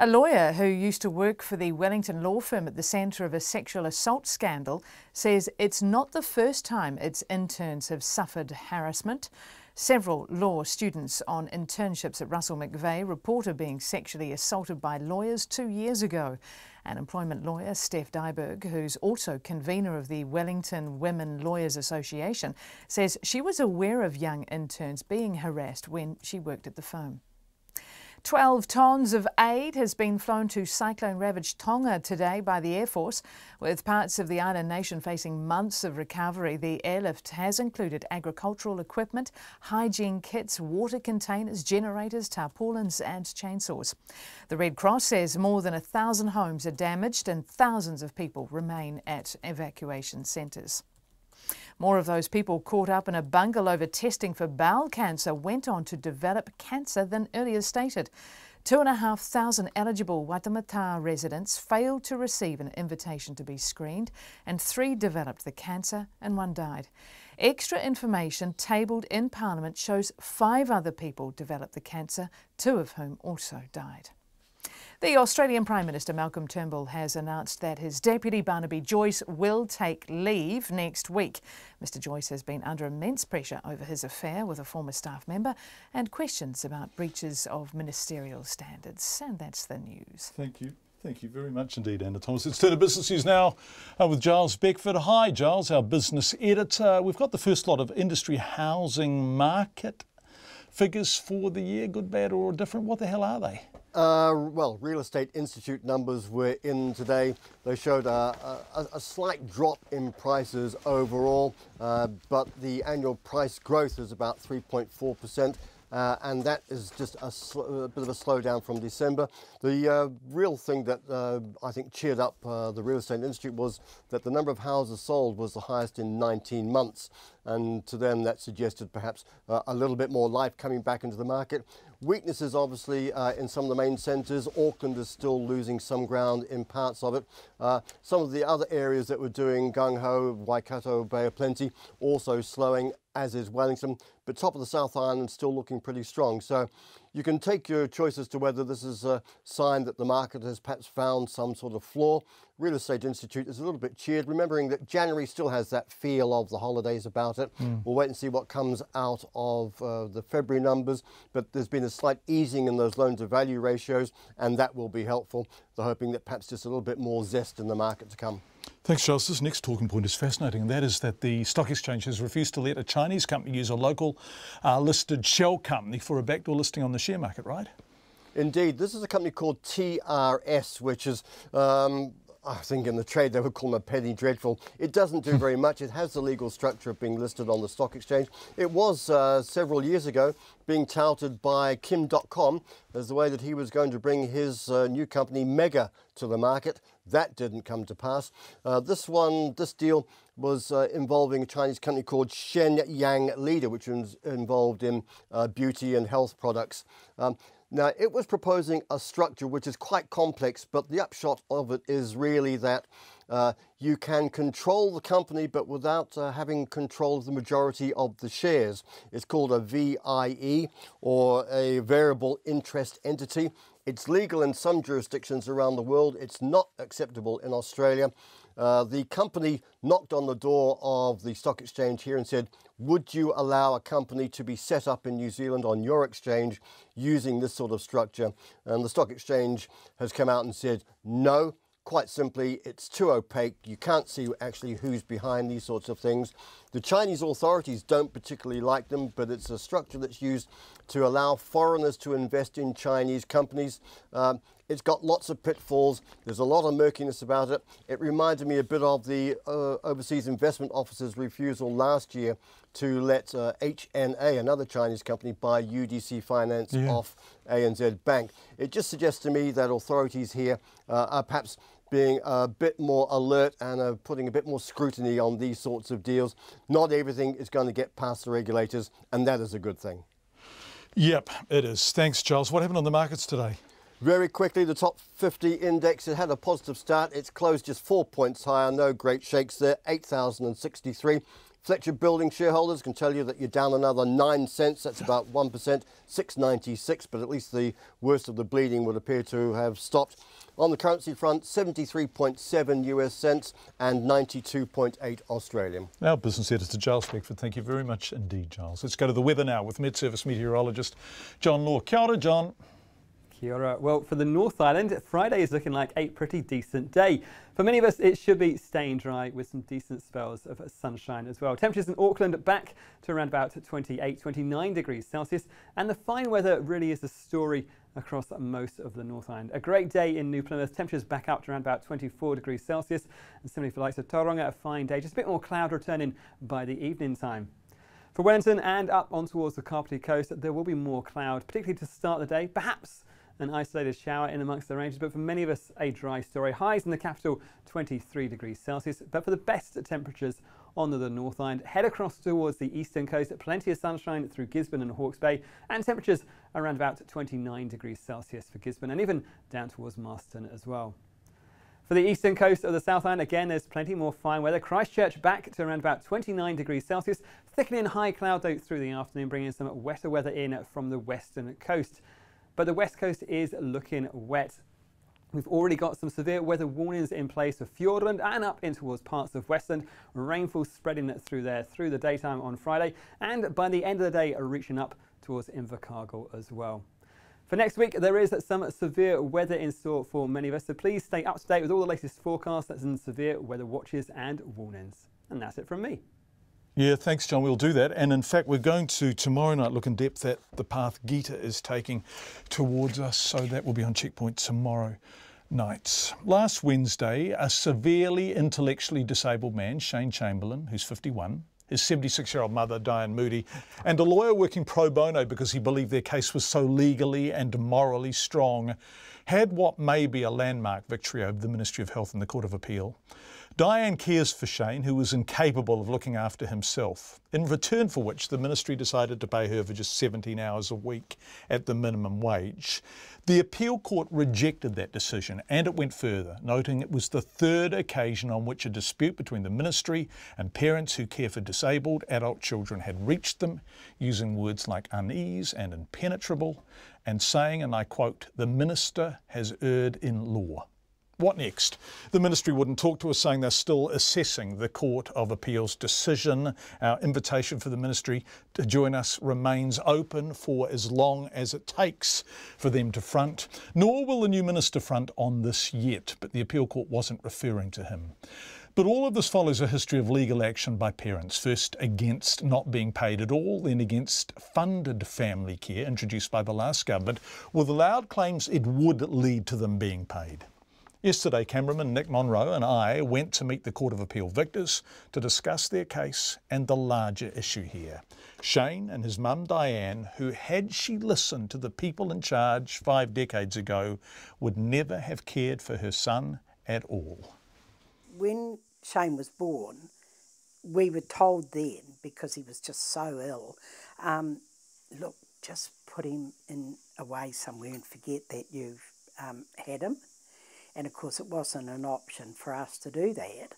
A lawyer who used to work for the Wellington law firm at the centre of a sexual assault scandal says it's not the first time its interns have suffered harassment. Several law students on internships at Russell McVeigh reported being sexually assaulted by lawyers 2 years ago. And employment lawyer Steph Dyberg, who's also convener of the Wellington Women Lawyers Association, says she was aware of young interns being harassed when she worked at the firm. 12 tonnes of aid has been flown to cyclone-ravaged Tonga today by the Air Force. With parts of the island nation facing months of recovery, the airlift has included agricultural equipment, hygiene kits, water containers, generators, tarpaulins and chainsaws. The Red Cross says more than 1,000 homes are damaged and thousands of people remain at evacuation centres. More of those people caught up in a bungle over testing for bowel cancer went on to develop cancer than earlier stated. 2,500 eligible Waitemata residents failed to receive an invitation to be screened, and 3 developed the cancer and 1 died. Extra information tabled in Parliament shows 5 other people developed the cancer, 2 of whom also died. The Australian Prime Minister Malcolm Turnbull has announced that his deputy Barnaby Joyce will take leave next week. Mr Joyce has been under immense pressure over his affair with a former staff member and questions about breaches of ministerial standards. And that's the news. Thank you. Thank you very much indeed, Anna Thomas. Let's turn to business news now with Giles Beckford. Hi, Giles, our business editor. We've got the first lot of industry housing market figures for the year, good, bad or different. What the hell are they? Well, Real Estate Institute numbers were in today. They showed a slight drop in prices overall, but the annual price growth is about 3.4%. and that is just a bit of a slowdown from December. The real thing that I think cheered up the Real Estate Institute was that the number of houses sold was the highest in 19 months, and to them that suggested perhaps a little bit more life coming back into the market. Weaknesses obviously in some of the main centres. Auckland is still losing some ground in parts of it. Some of the other areas that were doing gung-ho, Waikato, Bay of Plenty, also slowing, as is Wellington, but top of the South Island still looking pretty strong. So you can take your choice as to whether this is a sign that the market has perhaps found some sort of flaw. Real Estate Institute is a little bit cheered, remembering that January still has that feel of the holidays about it. We'll wait and see what comes out of the February numbers, but there's been a slight easing in those loan-to-value ratios, and that will be helpful. They're hoping that perhaps just a little bit more zest in the market to come. Thanks, Charles. This next talking point is fascinating, and that is that the Stock Exchange has refused to let a Chinese company use a local listed shell company for a backdoor listing on the share market, right? Indeed. This is a company called TRS, which is I think in the trade they would call them a penny dreadful. It doesn't do very much. It has the legal structure of being listed on the stock exchange. It was several years ago being touted by Kim.com as the way that he was going to bring his new company Mega to the market. That didn't come to pass. This deal was involving a Chinese company called Shenyang Leader, which was involved in beauty and health products. Now, it was proposing a structure which is quite complex, but the upshot of it is really that you can control the company, but without having control of the majority of the shares. It's called a VIE, or a variable interest entity. It's legal in some jurisdictions around the world. It's not acceptable in Australia. The company knocked on the door of the stock exchange here and said, would you allow a company to be set up in New Zealand on your exchange using this sort of structure? And the stock exchange has come out and said, no, quite simply, it's too opaque. You can't see actually who's behind these sorts of things. The Chinese authorities don't particularly like them, but it's a structure that's used to allow foreigners to invest in Chinese companies. It's got lots of pitfalls. There's a lot of murkiness about it. It reminded me a bit of the Overseas Investment Office's refusal last year to let HNA, another Chinese company, buy UDC Finance off ANZ Bank. It just suggests to me that authorities here are perhaps being a bit more alert and putting a bit more scrutiny on these sorts of deals. Not everything is going to get past the regulators, and that is a good thing. Yep, it is. Thanks, Charles. What happened on the markets today? Very quickly, the top 50 index, it had a positive start. It's closed just 4 points higher. No great shakes there, 8,063. Fletcher Building shareholders can tell you that you're down another 9 cents. That's about 1%, 696, but at least the worst of the bleeding would appear to have stopped. On the currency front, 73.7 US cents and 92.8 Australian. Our business editor, Giles Beckford. Thank you very much indeed, Giles. Let's go to the weather now with Met Service meteorologist John Law. Kia ora, John. Kia ora. Well, for the North Island, Friday is looking like a pretty decent day. For many of us, it should be staying dry with some decent spells of sunshine as well. Temperatures in Auckland back to around about 28, 29 degrees Celsius. And the fine weather really is the story across most of the North Island. A great day in New Plymouth. Temperatures back up to around about 24 degrees Celsius. And similarly for the likes of Tauranga, a fine day. Just a bit more cloud returning by the evening time. For Wellington and up on towards the Kapiti coast, there will be more cloud, particularly to start the day. Perhaps an isolated shower in amongst the ranges, but for many of us, a dry story. Highs in the capital, 23 degrees Celsius. But for the best temperatures on the North Island, head across towards the eastern coast. Plenty of sunshine through Gisborne and Hawke's Bay, and temperatures around about 29 degrees Celsius for Gisborne, and even down towards Marston as well. For the eastern coast of the South Island, again, there's plenty more fine weather. Christchurch back to around about 29 degrees Celsius. Thickening high cloud though through the afternoon, bringing some wetter weather in from the western coast. But the west coast is looking wet. We've already got some severe weather warnings in place for Fjordland and up in towards parts of Westland. Rainfall spreading through there through the daytime on Friday, and by the end of the day reaching up towards Invercargill as well. For next week, there is some severe weather in store for many of us, so please stay up to date with all the latest forecasts and severe weather watches and warnings. And that's it from me. Yeah, thanks, John. We'll do that. And in fact, we're going to tomorrow night look in depth at the path Gita is taking towards us. So that will be on Checkpoint tomorrow night. Last Wednesday, a severely intellectually disabled man, Shane Chamberlain, who's 51, his 76-year-old mother, Diane Moody, and a lawyer working pro bono because he believed their case was so legally and morally strong, had what may be a landmark victory over the Ministry of Health in the Court of Appeal. Diane cares for Shane, who was incapable of looking after himself, in return for which the ministry decided to pay her for just 17 hours a week at the minimum wage. The appeal court rejected that decision, and it went further, noting it was the third occasion on which a dispute between the ministry and parents who care for disabled adult children had reached them, using words like unease and impenetrable, and saying, and I quote, "The minister has erred in law." What next? The ministry wouldn't talk to us, saying they're still assessing the Court of Appeal's decision. Our invitation for the ministry to join us remains open for as long as it takes for them to front. Nor will the new minister front on this yet, but the appeal court wasn't referring to him. But all of this follows a history of legal action by parents, first against not being paid at all, then against funded family care introduced by the last government, with loud claims it would lead to them being paid. Yesterday, cameraman Nick Monroe and I went to meet the Court of Appeal victors to discuss their case and the larger issue here. Shane and his mum Diane, who, had she listened to the people in charge 5 decades ago, would never have cared for her son at all. When Shane was born, we were told then, because he was just so ill, look, just put him away somewhere and forget that you've had him. And of course it wasn't an option for us to do that.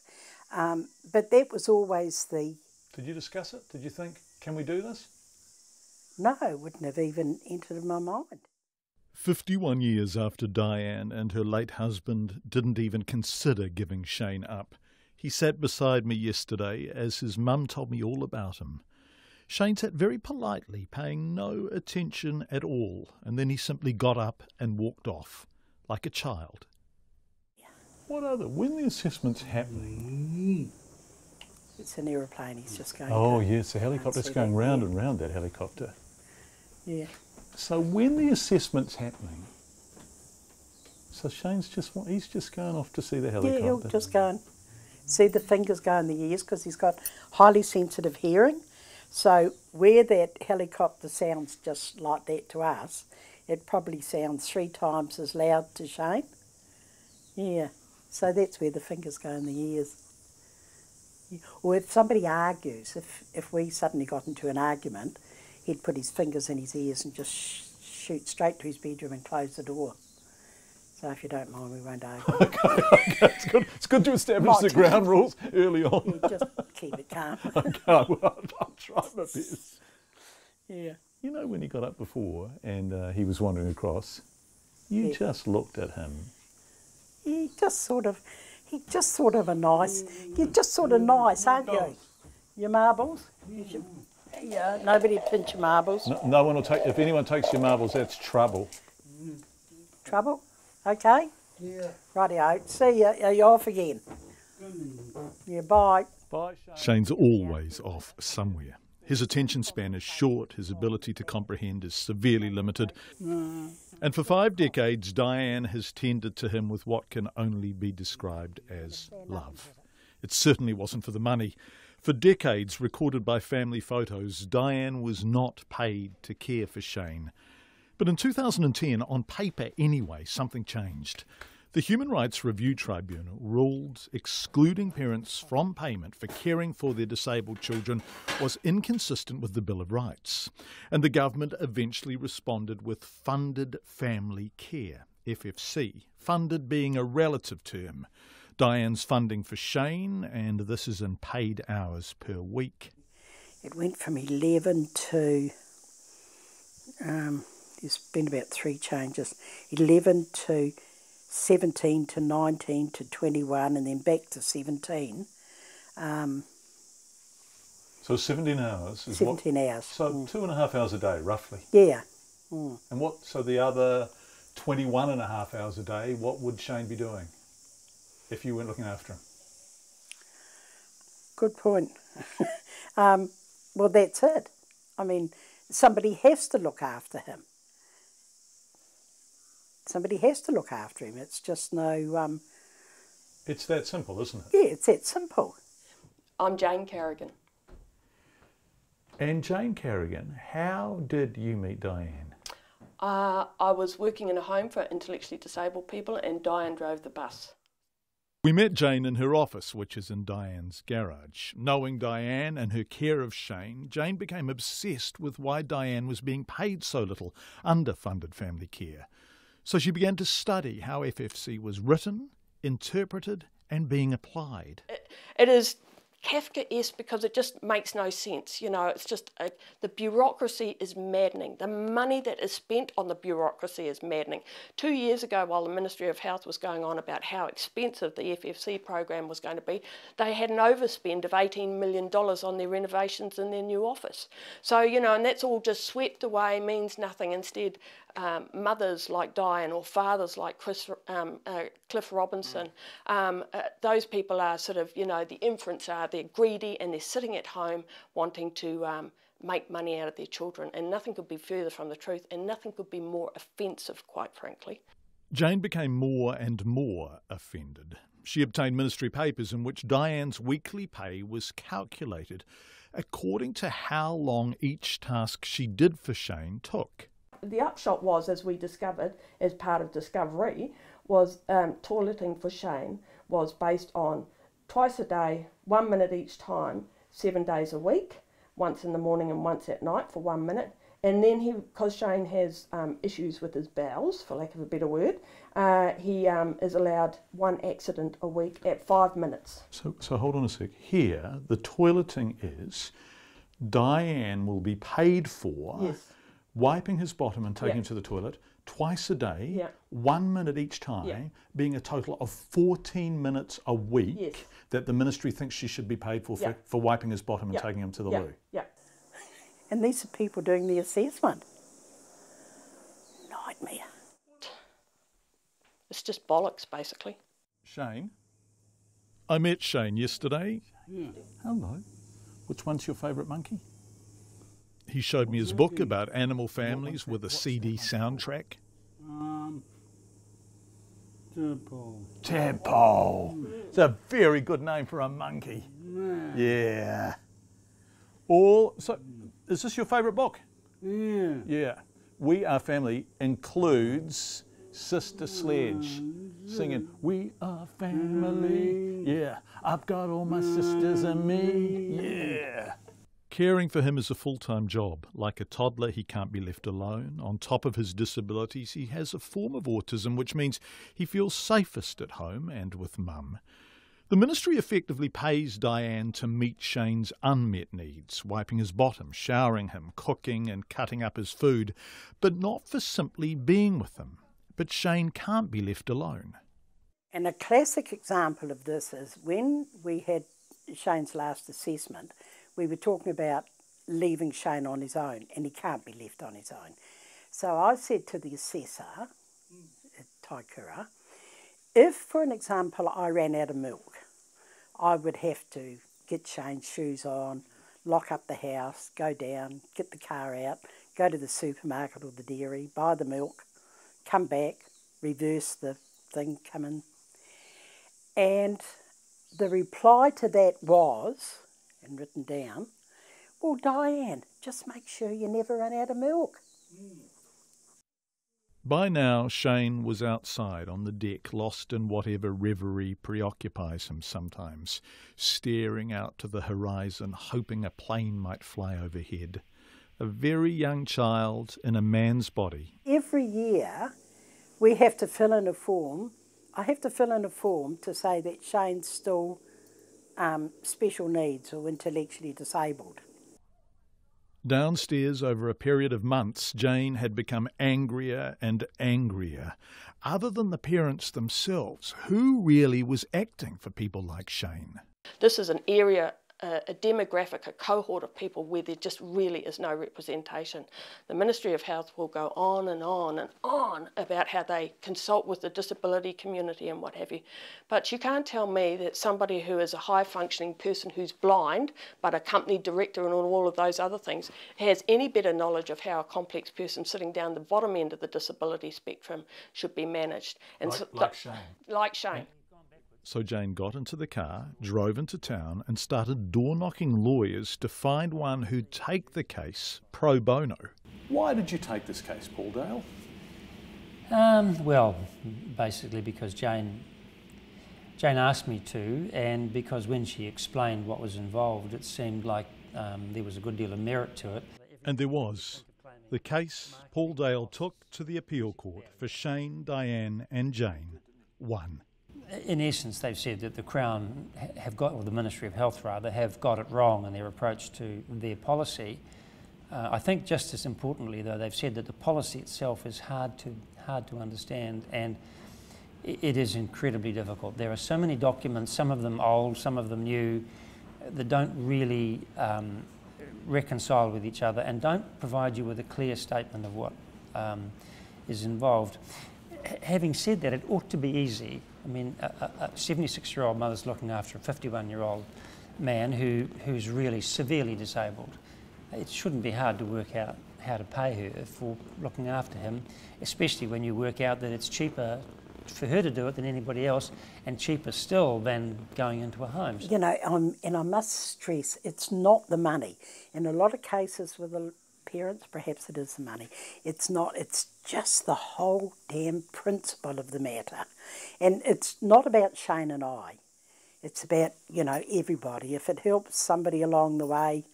But that was always the... Did you discuss it? Did you think, can we do this? No, it wouldn't have even entered my mind. 51 years after Diane and her late husband didn't even consider giving Shane up, he sat beside me yesterday as his mum told me all about him. Shane sat very politely, paying no attention at all, and then he simply got up and walked off, like a child. What other? When the assessment's happening? It's an aeroplane, he's just going. Oh yes, the helicopter's going round and round, that helicopter. Yeah. So when the assessment's happening, so Shane's he's just going off to see the helicopter? Yeah, he'll just go and see the fingers go in the ears because he's got highly sensitive hearing. So where that helicopter sounds just like that to us, it probably sounds 3 times as loud to Shane. Yeah. So that's where the fingers go in the ears. Or if somebody argues, if we suddenly got into an argument, he'd put his fingers in his ears and just shoot straight to his bedroom and close the door. So if you don't mind, we won't argue. Okay, it's good to establish the ground rules early on. Yeah, just keep it calm. Okay, well, I'll try my best. Yeah. You know, when he got up before and he was wandering across, you just looked at him. He's just sort of a nice, you're just sort of nice, aren't you? Your marbles? Yeah, nobody pinch your marbles. No one will take, if anyone takes your marbles, that's trouble. Trouble? Okay? Yeah. Rightio. See ya, you're off again. Yeah, bye. Bye, Shane. Shane's always off somewhere. His attention span is short, his ability to comprehend is severely limited. And for 5 decades, Diane has tended to him with what can only be described as love. It certainly wasn't for the money. For decades, recorded by family photos, Diane was not paid to care for Shane. But in 2010, on paper anyway, something changed. The Human Rights Review Tribunal ruled excluding parents from payment for caring for their disabled children was inconsistent with the Bill of Rights. And the government eventually responded with funded family care, FFC, funded being a relative term. Diane's funding for Shane, and this is in paid hours per week. It went from 11 to, there's been about 3 changes, 11 to 17 to 19 to 21 and then back to 17. So 17 hours is 17 hours. So 2.5 hours a day, roughly. Yeah. And so the other 21.5 hours a day, what would Shane be doing if you weren't looking after him? Good point. Well, that's it. I mean, somebody has to look after him. Somebody has to look after him. It's just no... It's that simple, isn't it? Yeah, it's that simple. I'm Jane Kerrigan. And Jane Carrigan, how did you meet Diane? I was working in a home for intellectually disabled people, and Diane drove the bus. We met Jane in her office, which is in Diane's garage. Knowing Diane and her care of Shane, Jane became obsessed with why Diane was being paid so little underfunded family care. So she began to study how FFC was written, interpreted and being applied. It is Kafkaesque because it just makes no sense. You know, it's just the bureaucracy is maddening. The money that is spent on the bureaucracy is maddening. 2 years ago, while the Ministry of Health was going on about how expensive the FFC program was going to be, they had an overspend of $18 million on their renovations in their new office. So, you know, and that's all just swept away, means nothing. Instead, mothers like Diane or fathers like Cliff Robinson, those people are sort of, you know, the inference are they're greedy and they're sitting at home wanting to make money out of their children, and nothing could be further from the truth, and nothing could be more offensive, quite frankly. Jane became more and more offended. She obtained ministry papers in which Diane's weekly pay was calculated according to how long each task she did for Shane took. The upshot was, as we discovered as part of Discovery, was toileting for Shane was based on twice a day, 1 minute each time, 7 days a week, once in the morning and once at night for 1 minute. And then because Shane has issues with his bowels, for lack of a better word, he is allowed 1 accident a week at 5 minutes. So hold on a sec. Here, the toileting is Diane will be paid for wiping his bottom and taking him to the toilet twice a day, 1 minute each time, being a total of 14 minutes a week that the ministry thinks she should be paid for wiping his bottom and taking him to the loo. And these are people doing the assessment. Nightmare. It's just bollocks, basically. Shane? I met Shane yesterday. Hello. Which one's your favourite monkey? He showed me his book about animal families with a CD soundtrack. Tadpole. Tadpole. It's a very good name for a monkey. Yeah. So, is this your favourite book? Yeah. Yeah. We Are Family includes Sister Sledge singing, "We are family." Yeah. I've got all my sisters and me. Yeah. Caring for him is a full-time job. Like a toddler, he can't be left alone. On top of his disabilities, he has a form of autism, which means he feels safest at home and with Mum. The ministry effectively pays Diane to meet Shane's unmet needs, wiping his bottom, showering him, cooking and cutting up his food, but not for simply being with him. But Shane can't be left alone. And a classic example of this is when we had Shane's last assessment, we were talking about leaving Shane on his own, and he can't be left on his own. So I said to the assessor, Taikura, if, for an example, I ran out of milk, I would have to get Shane's shoes on, lock up the house, go down, get the car out, go to the supermarket or the dairy, buy the milk, come back, reverse the thing, come in. And the reply to that was, and written down, well, Diane, just make sure you never run out of milk. By now, Shane was outside on the deck, lost in whatever reverie preoccupies him sometimes, staring out to the horizon, hoping a plane might fly overhead. A very young child in a man's body. Every year, we have to fill in a form. I have to fill in a form to say that Shane's still special needs or intellectually disabled. Downstairs, over a period of months, Jane had become angrier and angrier. Other than the parents themselves, who really was acting for people like Shane? This is an area, a demographic, a cohort of people where there just really is no representation. The Ministry of Health will go on and on and on about how they consult with the disability community and what have you. But you can't tell me that somebody who is a high-functioning person who's blind, but a company director and all of those other things, has any better knowledge of how a complex person sitting down the bottom end of the disability spectrum should be managed. And like Shane. Like Shane. So Jane got into the car, drove into town and started door-knocking lawyers to find one who'd take the case pro bono. Why did you take this case, Paul Dale? Well, basically because Jane asked me to, and because when she explained what was involved, it seemed like there was a good deal of merit to it. And there was. The case Paul Dale took to the appeal court for Shane, Diane and Jane won. In essence, they've said that the Crown have got, or the Ministry of Health rather, have got it wrong in their approach to their policy. I think just as importantly, though, they've said that the policy itself is hard to understand, and it is incredibly difficult. There are so many documents, some of them old, some of them new, that don't really reconcile with each other and don't provide you with a clear statement of what is involved. Having said that, it ought to be easy. I mean, a 76-year-old mother's looking after a 51-year-old man who's really severely disabled. It shouldn't be hard to work out how to pay her for looking after him, especially when you work out that it's cheaper for her to do it than anybody else, and cheaper still than going into a home. You know, and I must stress, it's not the money. In a lot of cases with the parents, perhaps it is the money. It's not, it's just the whole damn principle of the matter. And it's not about Shane and I. It's about, you know, everybody. If it helps somebody along the way,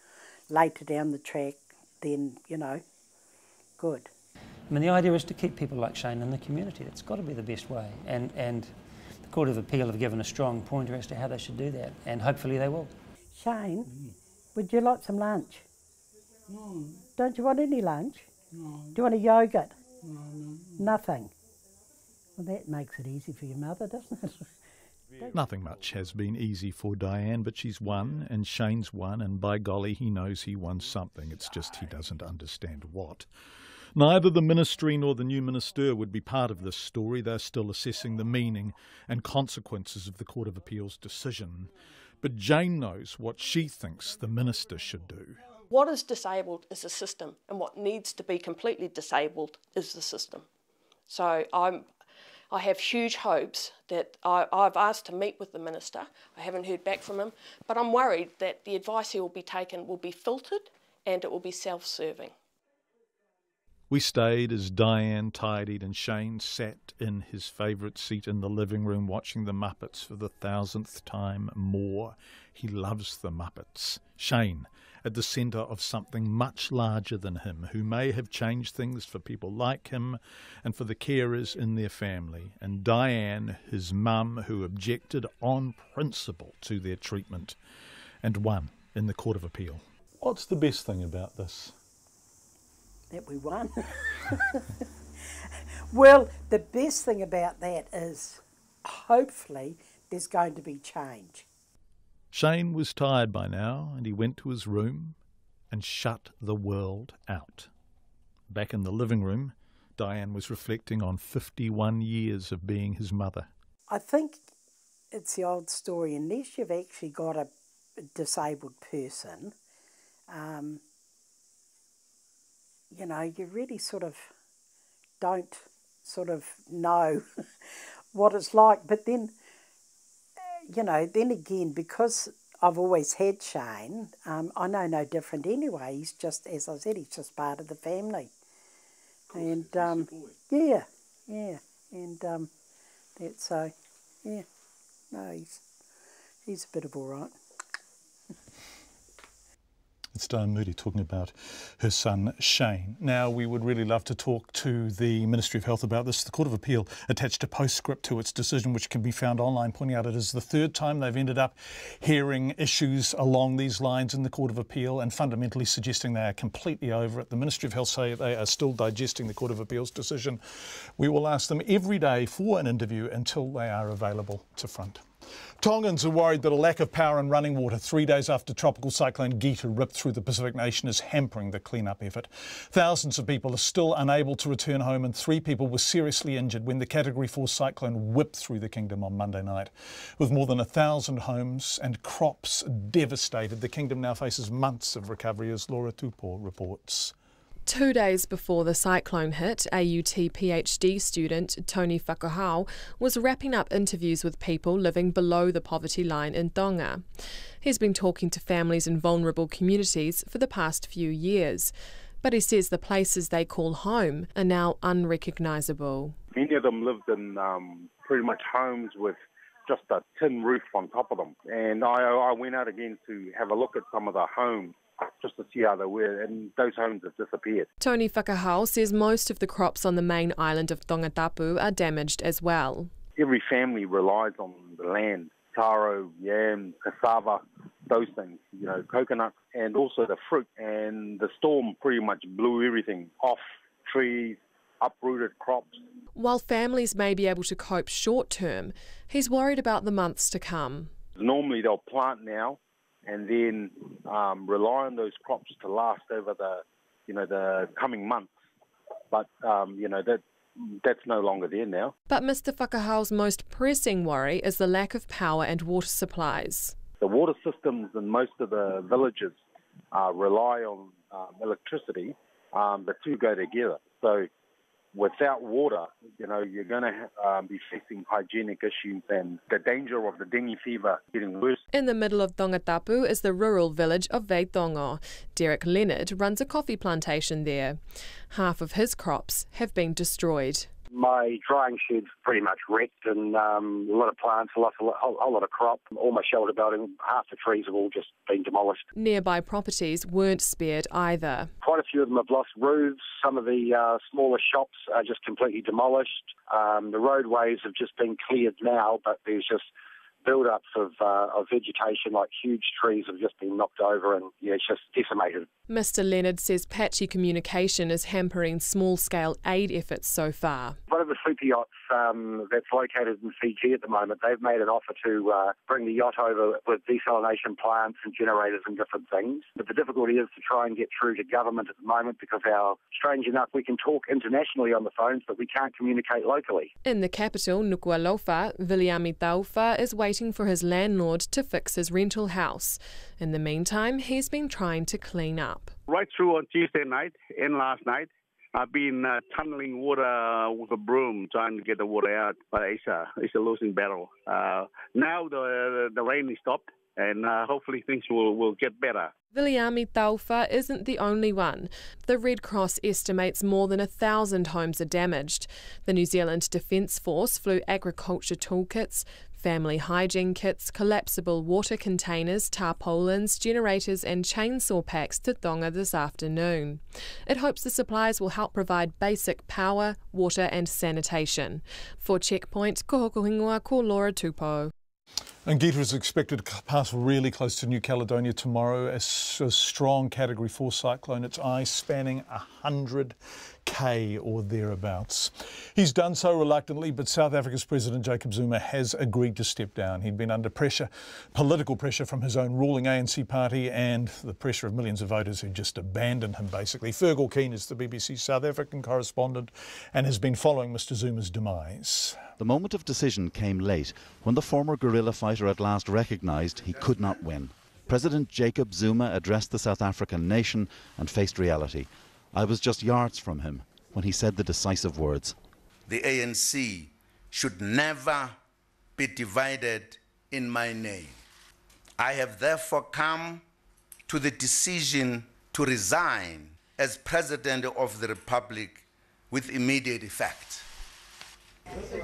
later down the track, then, you know, good. I mean, the idea is to keep people like Shane in the community. That's got to be the best way. And the Court of Appeal have given a strong pointer as to how they should do that, and hopefully they will. Shane, would you like some lunch? No. Don't you want any lunch? No. Do you want a yoghurt? No. Nothing. Well, that makes it easy for your mother, doesn't it? Nothing much has been easy for Diane, but she's won and Shane's won, and by golly, he knows he won something. It's just he doesn't understand what. Neither the ministry nor the new minister would be part of this story. They're still assessing the meaning and consequences of the Court of Appeal's decision. But Jane knows what she thinks the minister should do. What is disabled is the system, and what needs to be completely disabled is the system. So I have huge hopes that I've asked to meet with the minister. I haven't heard back from him, but I'm worried that the advice he will be taken will be filtered and it will be self-serving. We stayed as Diane tidied and Shane sat in his favourite seat in the living room watching the Muppets for the 1000th time more. He loves the Muppets. Shane, at the centre of something much larger than him, who may have changed things for people like him and for the carers in their family. And Diane, his mum, who objected on principle to their treatment and won in the Court of Appeal. What's the best thing about this? That we won. Well, the best thing about that is hopefully there's going to be change. Shane was tired by now, and he went to his room and shut the world out. Back in the living room, Diane was reflecting on 51 years of being his mother. I think it's the old story, unless you've actually got a disabled person, you know, you really sort of don't sort of know what it's like. But then, you know, then again, because I've always had Shane, I know no different anyway. He's just, as I said, he's just part of the family. And, yeah, and that's so, yeah, no, he's a bit of all right. It's Diane Moody talking about her son Shane. Now, we would really love to talk to the Ministry of Health about this. The Court of Appeal attached a postscript to its decision, which can be found online, pointing out it is the third time they've ended up hearing issues along these lines in the Court of Appeal and fundamentally suggesting they are completely over it. The Ministry of Health say they are still digesting the Court of Appeal's decision. We will ask them every day for an interview until they are available to front. Tongans are worried that a lack of power and running water 3 days after tropical cyclone Gita ripped through the Pacific nation is hampering the clean-up effort. Thousands of people are still unable to return home, and 3 people were seriously injured when the Category 4 cyclone whipped through the kingdom on Monday night. With more than 1,000 homes and crops devastated, the kingdom now faces months of recovery, as Laura Tupor reports. 2 days before the cyclone hit, AUT PhD student Tony Whakahau was wrapping up interviews with people living below the poverty line in Tonga. He's been talking to families in vulnerable communities for the past few years, but he says the places they call home are now unrecognisable. Many of them lived in pretty much homes with just a tin roof on top of them. And I went out again to have a look at some of the homes just to see how they were, and those homes have disappeared. Tony Whakahau says most of the crops on the main island of Tongatapu are damaged as well. Every family relies on the land, taro, yam, cassava, those things, coconuts, and also the fruit. And the storm pretty much blew everything off, trees, uprooted crops. While families may be able to cope short term, he's worried about the months to come. Normally they'll plant now and then rely on those crops to last over the coming months. But that's no longer there now. But Mr Whakahau's most pressing worry is the lack of power and water supplies. The water systems in most of the villages rely on electricity. The two go together. So without water, you're going to be facing hygienic issues and the danger of the dengue fever getting worse. In the middle of Tongatapu is the rural village of Veitongo. Derek Leonard runs a coffee plantation there. Half of his crops have been destroyed. My drying shed's pretty much wrecked, and a lot of plants, a whole lot of crop. All my shelter building, half the trees have all just been demolished. Nearby properties weren't spared either. Quite a few of them have lost roofs. Some of the smaller shops are just completely demolished. The roadways have just been cleared now, but there's just build-ups of vegetation, like huge trees have just been knocked over, and it's just decimated. Mr Leonard says patchy communication is hampering small-scale aid efforts so far. One of the super yachts that's located in Fiji at the moment, they've made an offer to bring the yacht over with desalination plants and generators and different things. But the difficulty is to try and get through to government at the moment because strange enough, we can talk internationally on the phones, but we can't communicate locally. In the capital, Nuku'alofa, Viliami Taufa is waiting for his landlord to fix his rental house. In the meantime, he's been trying to clean up. Right through on Tuesday night and last night, I've been tunneling water with a broom, trying to get the water out, but it's a losing battle. Now the rain is stopped, and hopefully things will get better. Viliami Taufa isn't the only one. The Red Cross estimates more than 1,000 homes are damaged. The New Zealand Defence Force flew agriculture toolkits, family hygiene kits, collapsible water containers, tarpaulins, generators and chainsaw packs to Tonga this afternoon. It hopes the supplies will help provide basic power, water and sanitation. For Checkpoint, ko hoko ingoa ko Laura Tupou. And Gita is expected to pass really close to New Caledonia tomorrow. A strong Category 4 cyclone. Its eye spanning 100k or thereabouts. He's done so reluctantly, but South Africa's President Jacob Zuma has agreed to step down. He'd been under pressure, political pressure from his own ruling ANC party and the pressure of millions of voters who just abandoned him, basically. Fergal Keane is the BBC's South African correspondent and has been following Mr Zuma's demise. The moment of decision came late, when the former guerrilla fighter at last recognised he could not win. President Jacob Zuma addressed the South African nation and faced reality. I was just yards from him when he said the decisive words. The ANC should never be divided in my name. I have therefore come to the decision to resign as President of the Republic with immediate effect.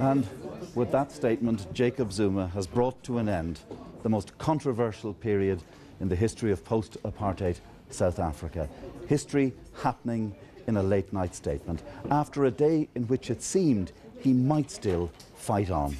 And with that statement, Jacob Zuma has brought to an end the most controversial period in the history of post-apartheid South Africa. History happening in a late-night statement, after a day in which it seemed he might still fight on.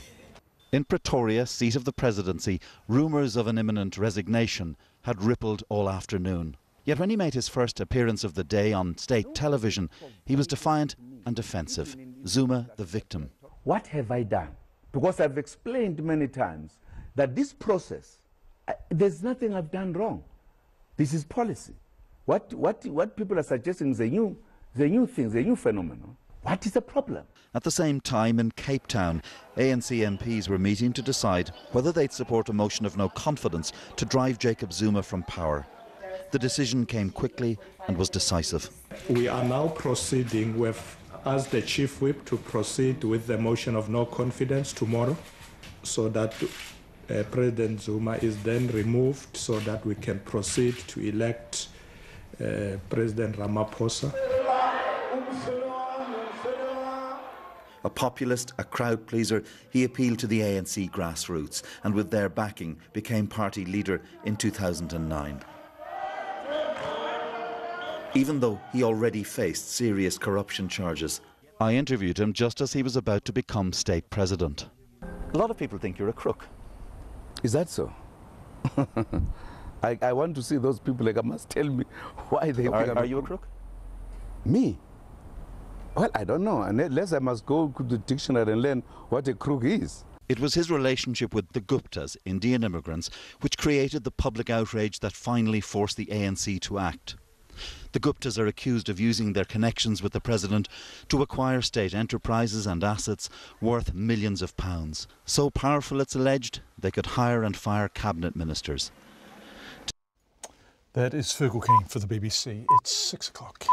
In Pretoria, seat of the presidency, rumours of an imminent resignation had rippled all afternoon. Yet when he made his first appearance of the day on state television, he was defiant and defensive. Zuma, the victim. What have I done? Because I've explained many times that this process, there's nothing I've done wrong. This is policy. What people are suggesting is a new thing, a new phenomenon. What is the problem? At the same time, in Cape Town, ANC MPs were meeting to decide whether they'd support a motion of no confidence to drive Jacob Zuma from power. The decision came quickly and was decisive. We are now proceeding with, as the Chief Whip, to proceed with the motion of no confidence tomorrow, so that President Zuma is then removed so that we can proceed to elect President Ramaphosa. A populist, a crowd pleaser, he appealed to the ANC grassroots and with their backing became party leader in 2009. Even though he already faced serious corruption charges. I interviewed him just as he was about to become state president. A lot of people think you're a crook. Is that so? I want to see those people. Like, I must tell me why they think Are you a crook? Me? Well, I don't know, unless I must go to the dictionary and learn what a crook is. It was his relationship with the Guptas, Indian immigrants, which created the public outrage that finally forced the ANC to act. The Guptas are accused of using their connections with the president to acquire state enterprises and assets worth millions of pounds. So powerful, it's alleged, they could hire and fire cabinet ministers. That is Fergal King for the BBC. It's 6 o'clock.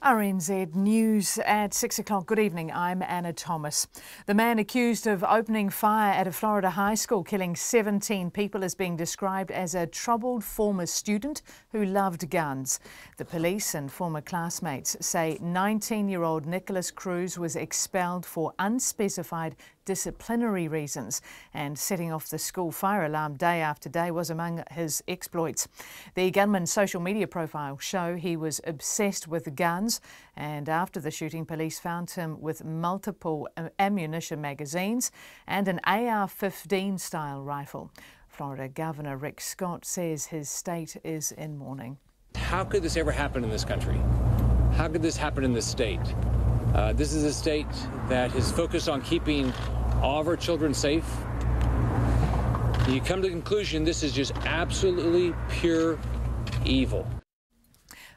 RNZ News at 6 o'clock. Good evening, I'm Anna Thomas. The man accused of opening fire at a Florida high school, killing 17 people, is being described as a troubled former student who loved guns. The police and former classmates say 19-year-old Nicholas Cruz was expelled for unspecified disciplinary reasons, and setting off the school fire alarm day after day was among his exploits. The gunman's social media profile show he was obsessed with guns, and after the shooting, police found him with multiple ammunition magazines and an AR-15 style rifle. Florida Governor Rick Scott says his state is in mourning. How could this ever happen in this country? How could this happen in this state? This is a state that is focused on keeping all of our children safe. You come to the conclusion this is just absolutely pure evil.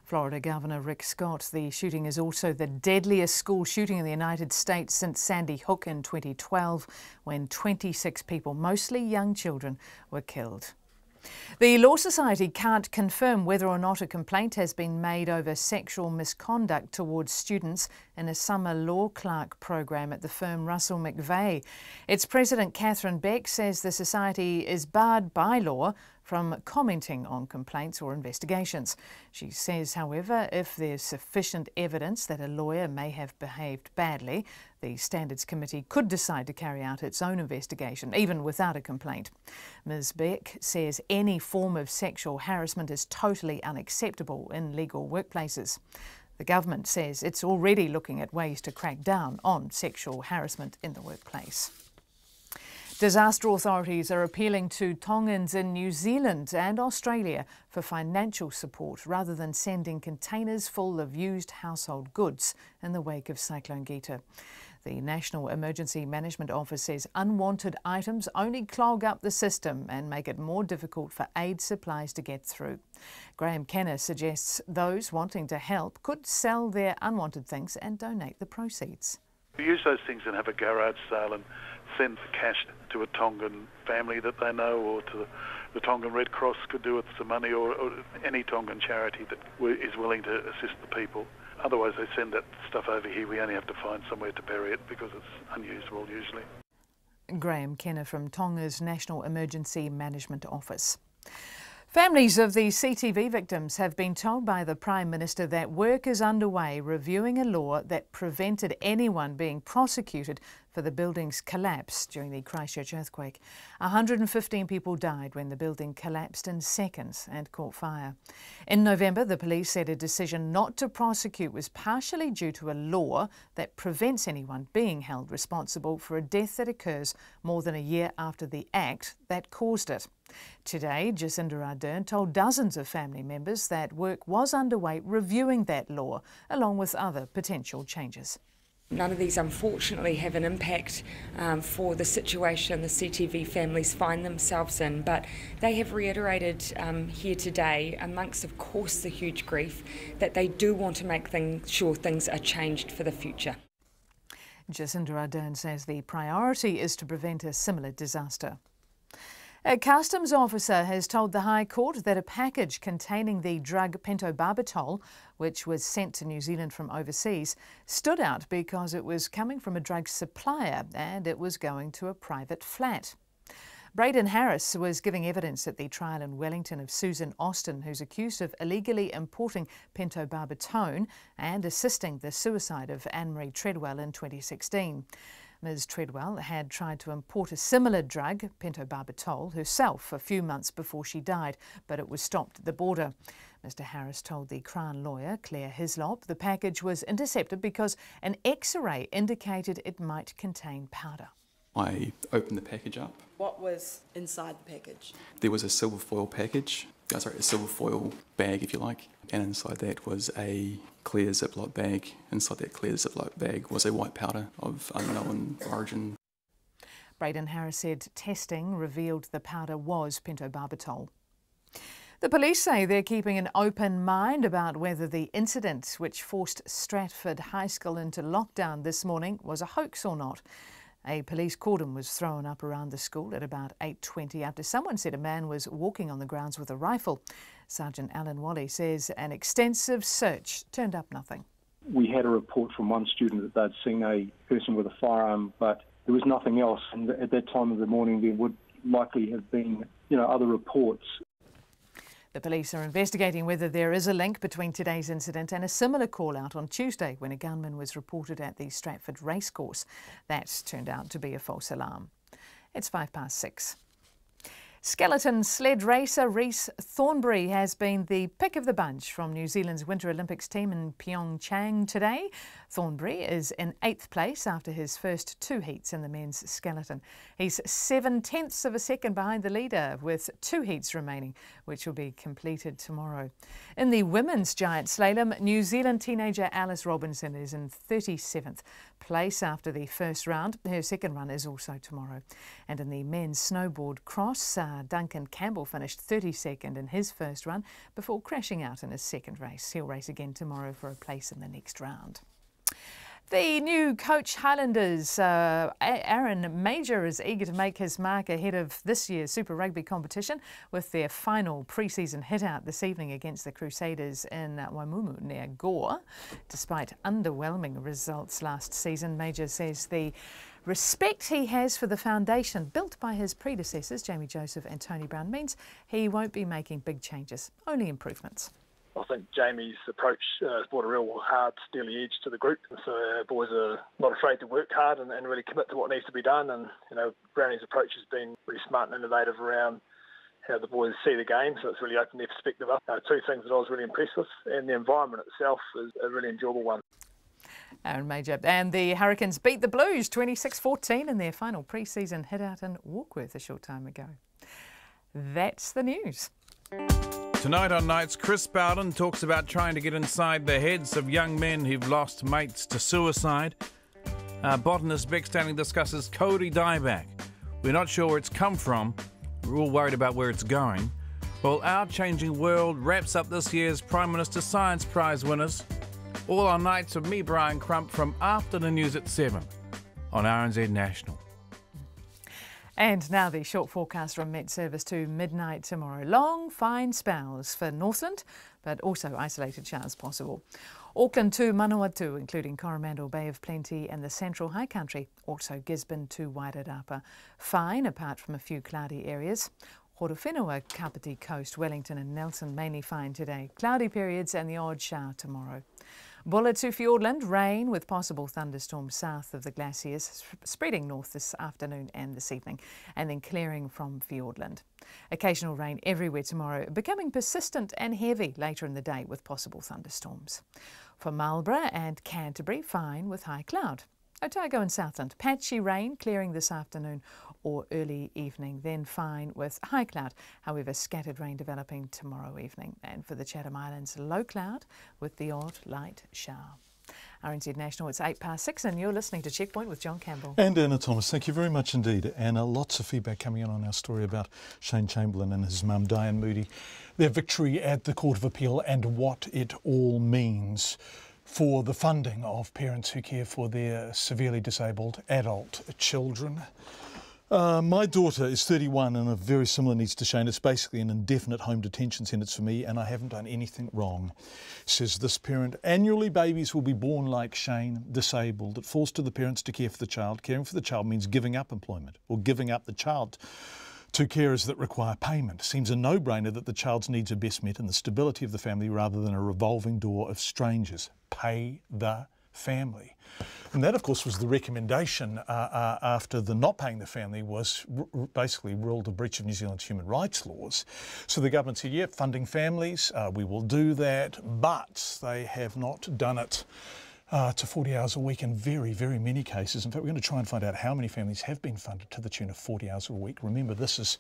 Florida Governor Rick Scott. The shooting is also the deadliest school shooting in the United States since Sandy Hook in 2012, when 26 people, mostly young children, were killed. The Law Society can't confirm whether or not a complaint has been made over sexual misconduct towards students in a summer law clerk program at the firm Russell McVeigh. Its president, Catherine Beck, says the society is barred by law from commenting on complaints or investigations. She says, however, if there's sufficient evidence that a lawyer may have behaved badly, the Standards Committee could decide to carry out its own investigation, even without a complaint. Ms Beck says any form of sexual harassment is totally unacceptable in legal workplaces. The government says it's already looking at ways to crack down on sexual harassment in the workplace. Disaster authorities are appealing to Tongans in New Zealand and Australia for financial support rather than sending containers full of used household goods in the wake of Cyclone Gita. The National Emergency Management Office says unwanted items only clog up the system and make it more difficult for aid supplies to get through. Graham Kenner suggests those wanting to help could sell their unwanted things and donate the proceeds. We use those things and have a garage sale and send the cash to a Tongan family that they know, or to the Tongan Red Cross could do with some money, or any Tongan charity that is willing to assist the people. Otherwise they send that stuff over here. We only have to find somewhere to bury it because it's unusable usually. Graham Kenner from Tonga's National Emergency Management Office. Families of the CTV victims have been told by the Prime Minister that work is underway reviewing a law that prevented anyone being prosecuted for the building's collapse during the Christchurch earthquake. 115 people died when the building collapsed in seconds and caught fire. In November, the police said a decision not to prosecute was partially due to a law that prevents anyone being held responsible for a death that occurs more than a year after the act that caused it. Today, Jacinda Ardern told dozens of family members that work was underway reviewing that law, along with other potential changes. None of these, unfortunately, have an impact for the situation the CTV families find themselves in, but they have reiterated here today, amongst, of course, the huge grief, that they do want to make sure things are changed for the future. Jacinda Ardern says the priority is to prevent a similar disaster. A customs officer has told the High Court that a package containing the drug pentobarbital, which was sent to New Zealand from overseas, stood out because it was coming from a drug supplier and it was going to a private flat. Braden Harris was giving evidence at the trial in Wellington of Susan Austin, who's accused of illegally importing pentobarbital and assisting the suicide of Anne-Marie Treadwell in 2016. Ms. Treadwell had tried to import a similar drug, pentobarbital, herself a few months before she died, but it was stopped at the border. Mr. Harris told the Crown lawyer, Claire Hislop, the package was intercepted because an X-ray indicated it might contain powder. I opened the package up. What was inside the package? There was a silver foil package, a silver foil bag if you like, and inside that was a clear Ziploc bag. Inside that clear Ziploc bag was a white powder of unknown origin. Braden Harris said testing revealed the powder was pentobarbital. The police say they're keeping an open mind about whether the incident which forced Stratford High School into lockdown this morning was a hoax or not. A police cordon was thrown up around the school at about 8:20 after someone said a man was walking on the grounds with a rifle. Sergeant Alan Wally says an extensive search turned up nothing. We had a report from one student that they'd seen a person with a firearm, but there was nothing else. And at that time of the morning, there would likely have been, other reports. The police are investigating whether there is a link between today's incident and a similar call-out on Tuesday when a gunman was reported at the Stratford racecourse. That turned out to be a false alarm. It's 6:05. Skeleton sled racer Rhys Thornbury has been the pick of the bunch from New Zealand's Winter Olympics team in Pyeongchang today. Thornbury is in 8th place after his first 2 heats in the men's skeleton. He's 7/10 of a second behind the leader with 2 heats remaining, which will be completed tomorrow. In the women's giant slalom, New Zealand teenager Alice Robinson is in 37th place after the first round. Her second run is also tomorrow. And in the men's snowboard cross, Duncan Campbell finished 32nd in his first run before crashing out in his second race. He'll race again tomorrow for a place in the next round. The new coach Highlanders, Aaron Major, is eager to make his mark ahead of this year's Super Rugby competition with their final pre-season hit-out this evening against the Crusaders in Waimumu near Gore. Despite underwhelming results last season, Major says the respect he has for the foundation built by his predecessors, Jamie Joseph and Tony Brown, means he won't be making big changes, only improvements. I think Jamie's approach has brought a real hard, steely edge to the group. So our boys are not afraid to work hard and really commit to what needs to be done. And, Brownie's approach has been really smart and innovative around how the boys see the game. So it's really opened their perspective up. 2 things that I was really impressed with. And the environment itself is a really enjoyable one. Aaron Major. And the Hurricanes beat the Blues 26-14 in their final pre-season hit-out in Warkworth a short time ago. That's the news. Tonight on Nights, Chris Bowden talks about trying to get inside the heads of young men who've lost mates to suicide. Botanist Beck Stanley discusses Cody dieback. We're not sure where it's come from. We're all worried about where it's going. Well, Our Changing World wraps up this year's Prime Minister Science Prize winners. All on Nights with me, Brian Crump, from Afternoon News at 7 on RNZ National. And now the short forecast from Met Service to midnight tomorrow. Long, fine spells for Northland, but also isolated showers possible. Auckland to Manawatu, including Coromandel, Bay of Plenty and the Central High Country. Also Gisborne to Wairarapa. Fine, apart from a few cloudy areas. Horowhenua, Kapiti Coast, Wellington and Nelson mainly fine today. Cloudy periods and the odd shower tomorrow. Bulla to Fiordland, rain with possible thunderstorms south of the glaciers, spreading north this afternoon and this evening, and then clearing from Fiordland. Occasional rain everywhere tomorrow, becoming persistent and heavy later in the day with possible thunderstorms. For Marlborough and Canterbury, fine with high cloud. Otago and Southland, patchy rain clearing this afternoon or early evening, then fine with high cloud. However, scattered rain developing tomorrow evening. And for the Chatham Islands, low cloud with the odd light shower. RNZ National, it's 6:08 and you're listening to Checkpoint with John Campbell. And Anna Thomas, thank you very much indeed. Anna, lots of feedback coming in on our story about Shane Chamberlain and his mum Diane Moody, their victory at the Court of Appeal and what it all means for the funding of parents who care for their severely disabled adult children. My daughter is 31 and of very similar needs to Shane. It's basically an indefinite home detention sentence for me, and I haven't done anything wrong, says this parent. Annually, babies will be born like Shane, disabled. It falls to the parents to care for the child. Caring for the child means giving up employment or giving up the child to carers that require payment. Seems a no-brainer that the child's needs are best met in the stability of the family rather than a revolving door of strangers. Pay the family. And that, of course, was the recommendation after the not paying the family was basically ruled a breach of New Zealand's human rights laws. So the government said, yeah, funding families, we will do that, but they have not done it to 40 hours a week in very, very many cases. In fact, we're going to try and find out how many families have been funded to the tune of 40 hours a week. Remember, this is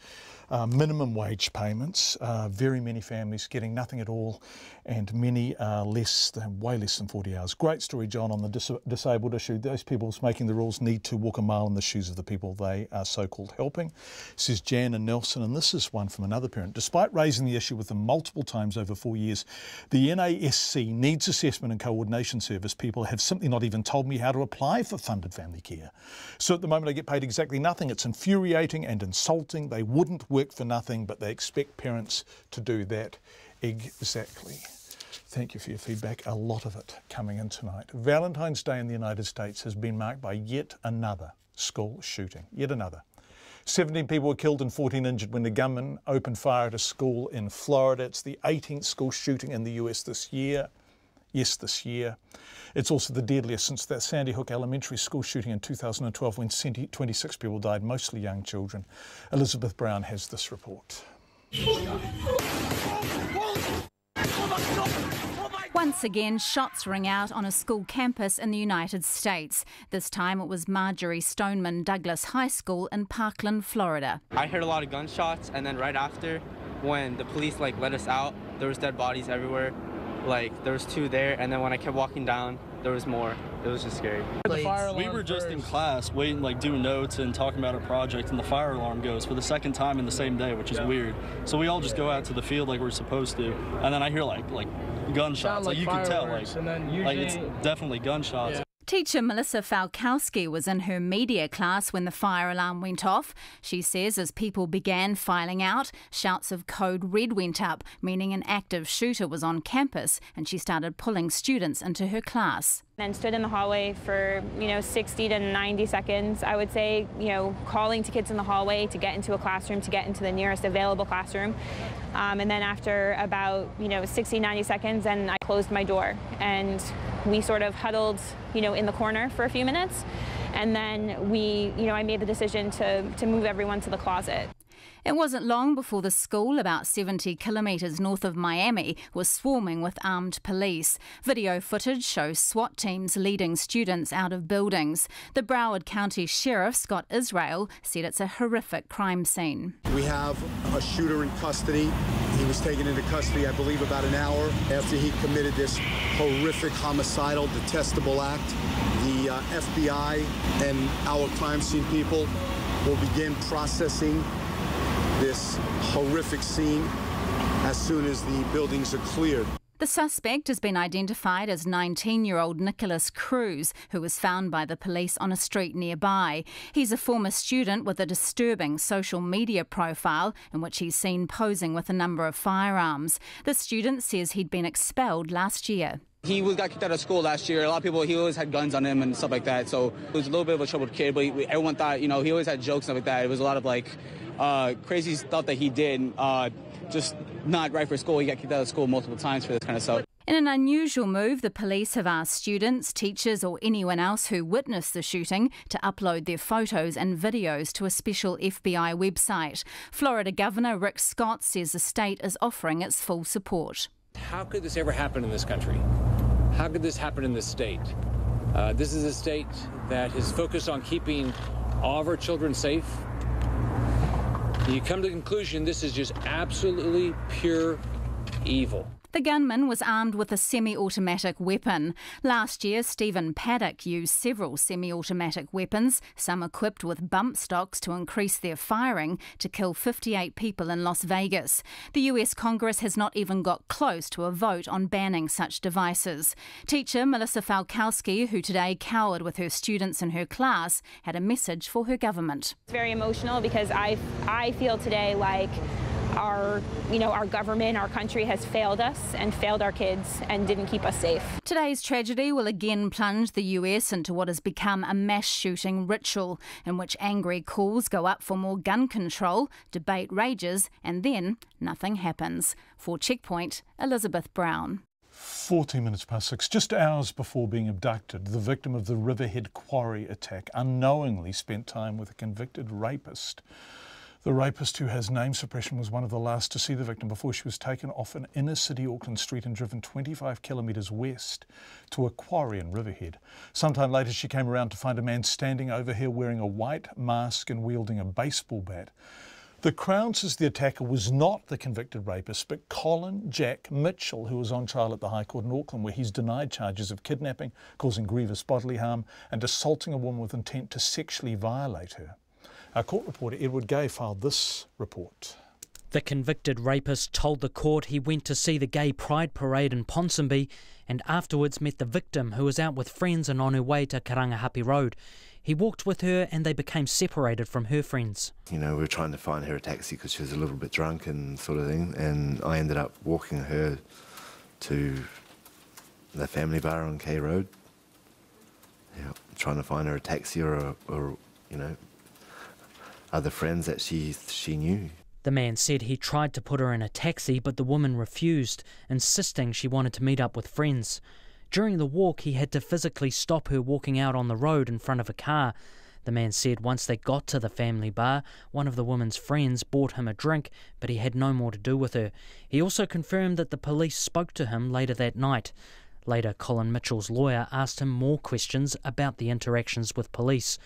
minimum wage payments, very many families getting nothing at all, and many way less than 40 hours. Great story, John, on the disabled issue. Those people making the rules need to walk a mile in the shoes of the people they are so-called helping, says Jan and Nelson. And this is one from another parent. Despite raising the issue with them multiple times over 4 years, the NASC Needs Assessment and Coordination Service people have simply not even told me how to apply for funded family care. So at the moment I get paid exactly nothing. It's infuriating and insulting. They wouldn't work for nothing, but they expect parents to do that exactly. Thank you for your feedback. A lot of it coming in tonight. Valentine's Day in the United States has been marked by yet another school shooting. Yet another. 17 people were killed and 14 injured when the gunman opened fire at a school in Florida. It's the 18th school shooting in the US this year. Yes, this year. It's also the deadliest since that Sandy Hook Elementary School shooting in 2012 when 26 people died, mostly young children. Elizabeth Brown has this report. Once again, shots ring out on a school campus in the United States. This time it was Marjorie Stoneman Douglas High School in Parkland, Florida. I heard a lot of gunshots, and then right after, when the police let us out, there was dead bodies everywhere. There was 2 there, and then when I kept walking down, there was more. It was just scary. We were just in class waiting, doing notes and talking about a project, and the fire alarm goes for the second time in the same day, which is weird. So we all just go out to the field like we're supposed to, and then I hear gunshots. You can tell, it's definitely gunshots. Yeah. Teacher Melissa Falkowski was in her media class when the fire alarm went off. She says as people began filing out, shouts of code red went up, meaning an active shooter was on campus, and she started pulling students into her class. And stood in the hallway for 60 to 90 seconds, I would say, calling to kids in the hallway to get into a classroom, to get into the nearest available classroom. And then after about 60, 90 seconds, then I closed my door, and we sort of huddled in the corner for a few minutes, and then I made the decision to move everyone to the closet. It wasn't long before the school, about 70 kilometres north of Miami, was swarming with armed police. Video footage shows SWAT teams leading students out of buildings. The Broward County Sheriff, Scott Israel, said it's a horrific crime scene. We have a shooter in custody. He was taken into custody, I believe, about an hour after he committed this horrific homicidal, detestable act. The FBI and our crime scene people will begin processing this horrific scene as soon as the buildings are cleared. The suspect has been identified as 19-year-old Nicholas Cruz, who was found by the police on a street nearby. He's a former student with a disturbing social media profile in which he's seen posing with a number of firearms. The student says he'd been expelled last year. He got kicked out of school last year. A lot of people, he always had guns on him and stuff like that. So he was a little bit of a troubled kid, but everyone thought, he always had jokes and stuff like that. It was a lot of crazy stuff that he did, just not right for school. He got kicked out of school multiple times for this kind of stuff. In an unusual move, the police have asked students, teachers or anyone else who witnessed the shooting to upload their photos and videos to a special FBI website. Florida Governor Rick Scott says the state is offering its full support. How could this ever happen in this country? How could this happen in this state? This is a state that is focused on keeping all of our children safe. You come to the conclusion this is just absolutely pure evil. The gunman was armed with a semi-automatic weapon. Last year, Stephen Paddock used several semi-automatic weapons, some equipped with bump stocks to increase their firing, to kill 58 people in Las Vegas. The US Congress has not even got close to a vote on banning such devices. Teacher Melissa Falkowski, who today cowered with her students in her class, had a message for her government. It's very emotional because I feel today like our government, our country has failed us and failed our kids and didn't keep us safe. Today's tragedy will again plunge the US into what has become a mass shooting ritual, in which angry calls go up for more gun control, debate rages, and then nothing happens. For Checkpoint, Elizabeth Brown. 14 minutes past 6, just hours before being abducted, the victim of the Riverhead quarry attack unknowingly spent time with a convicted rapist. The rapist, who has name suppression, was one of the last to see the victim before she was taken off an inner-city Auckland street and driven 25 kilometres west to a quarry in Riverhead. Sometime later, she came around to find a man standing over her wearing a white mask and wielding a baseball bat. The Crown says the attacker was not the convicted rapist, but Colin Jack Mitchell, who was on trial at the High Court in Auckland, where he's denied charges of kidnapping, causing grievous bodily harm, and assaulting a woman with intent to sexually violate her. Our court reporter Edward Gay filed this report. The convicted rapist told the court he went to see the gay pride parade in Ponsonby and afterwards met the victim, who was out with friends and on her way to Karangahape Road. He walked with her and they became separated from her friends. You know, we were trying to find her a taxi because she was a little bit drunk and sort of thing, and I ended up walking her to the family bar on K Road. Yeah, trying to find her a taxi or you know, other friends that she knew. The man said he tried to put her in a taxi, but the woman refused, insisting she wanted to meet up with friends. During the walk, he had to physically stop her walking out on the road in front of a car. The man said once they got to the family bar, one of the woman's friends bought him a drink, but he had no more to do with her. He also confirmed that the police spoke to him later that night. Later, Colin Mitchell's lawyer asked him more questions about the interactions with police.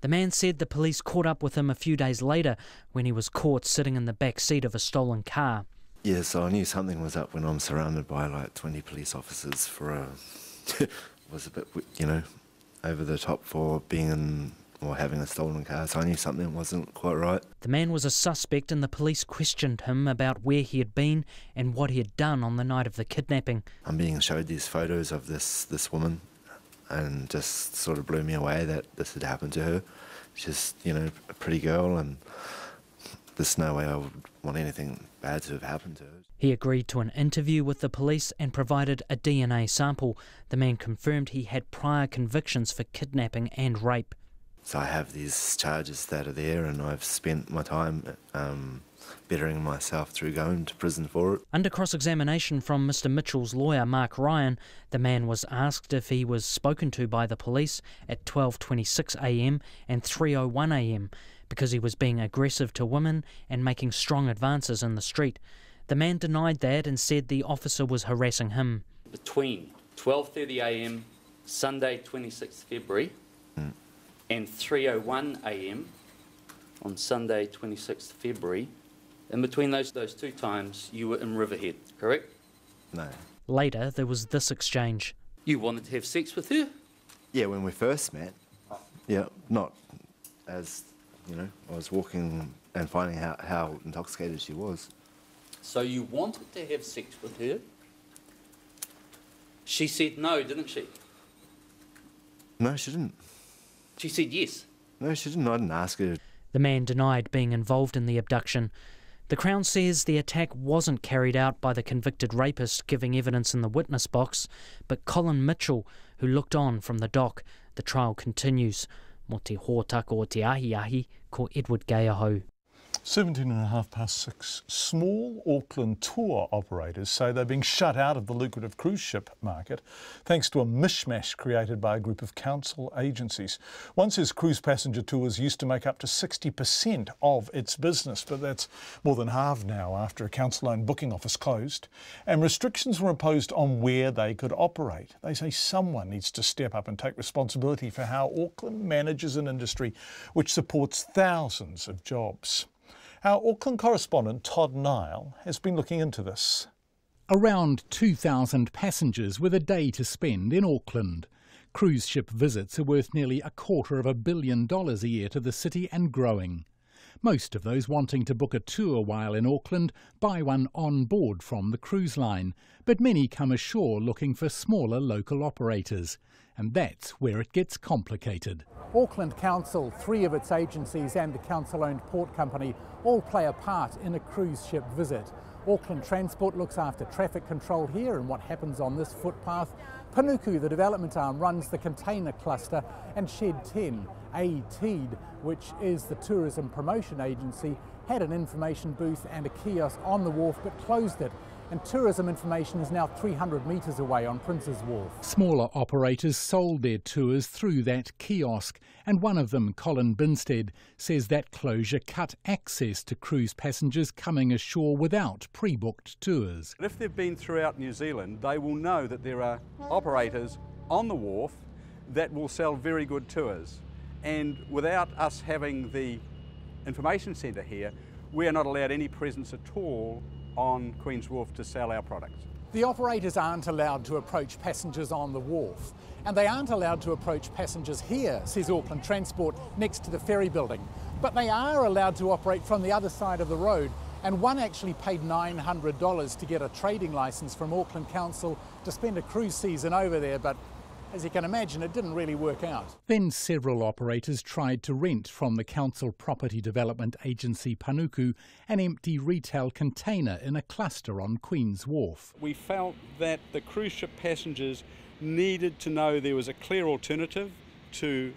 The man said the police caught up with him a few days later when he was caught sitting in the back seat of a stolen car. Yeah, so I knew something was up when I'm surrounded by like 20 police officers for a... was a bit, you know, over the top for being in or having a stolen car, so I knew something wasn't quite right. The man was a suspect and the police questioned him about where he had been and what he had done on the night of the kidnapping. I'm being showed these photos of this woman, and just sort of blew me away that this had happened to her. She's, you know, a pretty girl, and there's no way I would want anything bad to have happened to her. He agreed to an interview with the police and provided a DNA sample. The man confirmed he had prior convictions for kidnapping and rape. So I have these charges that are there, and I've spent my time bettering myself through going to prison for it. Under cross-examination from Mr Mitchell's lawyer, Mark Ryan, the man was asked if he was spoken to by the police at 12:26 a.m. and 3:01 a.m. because he was being aggressive to women and making strong advances in the street. The man denied that and said the officer was harassing him. Between 12:30 a.m. Sunday 26th February and 3:01 a.m. on Sunday 26th February, in between those two times you were in Riverhead, correct? No. Later there was this exchange. You wanted to have sex with her? Yeah, when we first met. Yeah, not as, you know, I was walking and finding out how intoxicated she was. So you wanted to have sex with her? She said no, didn't she? No, she didn't. She said yes. No, she didn't. I didn't ask her. The man denied being involved in the abduction. The Crown says the attack wasn't carried out by the convicted rapist giving evidence in the witness box, but Colin Mitchell, who looked on from the dock. The trial continues. Mo te hōtaka o te ahi, ko Edward Gay ahau. 6. Small Auckland tour operators say they're being shut out of the lucrative cruise ship market thanks to a mishmash created by a group of council agencies. One says cruise passenger tours used to make up to 60% of its business, but that's more than halved now after a council-owned booking office closed, and restrictions were imposed on where they could operate. They say someone needs to step up and take responsibility for how Auckland manages an industry which supports thousands of jobs. Our Auckland correspondent Todd Nile has been looking into this. Around 2,000 passengers with a day to spend in Auckland. Cruise ship visits are worth nearly $250 million a year to the city and growing. Most of those wanting to book a tour while in Auckland buy one on board from the cruise line, but many come ashore looking for smaller local operators. And that's where it gets complicated. Auckland Council, 3 of its agencies and the council-owned port company all play a part in a cruise ship visit. Auckland Transport looks after traffic control here and what happens on this footpath. Panuku, the development arm, runs the container cluster, and Shed 10, ATEED, which is the tourism promotion agency, had an information booth and a kiosk on the wharf but closed it. And tourism information is now 300 metres away on Prince's Wharf. Smaller operators sold their tours through that kiosk, and one of them, Colin Binstead, says that closure cut access to cruise passengers coming ashore without pre-booked tours. If they've been throughout New Zealand, they will know that there are operators on the wharf that will sell very good tours. And without us having the information centre here, we are not allowed any presence at all on Queen's Wharf to sell our products. The operators aren't allowed to approach passengers on the wharf, and they aren't allowed to approach passengers here, says Auckland Transport, next to the ferry building. But they are allowed to operate from the other side of the road, and one actually paid $900 to get a trading licence from Auckland Council to spend a cruise season over there, but as you can imagine, it didn't really work out. Then several operators tried to rent from the council property development agency Panuku an empty retail container in a cluster on Queen's Wharf. We felt that the cruise ship passengers needed to know there was a clear alternative to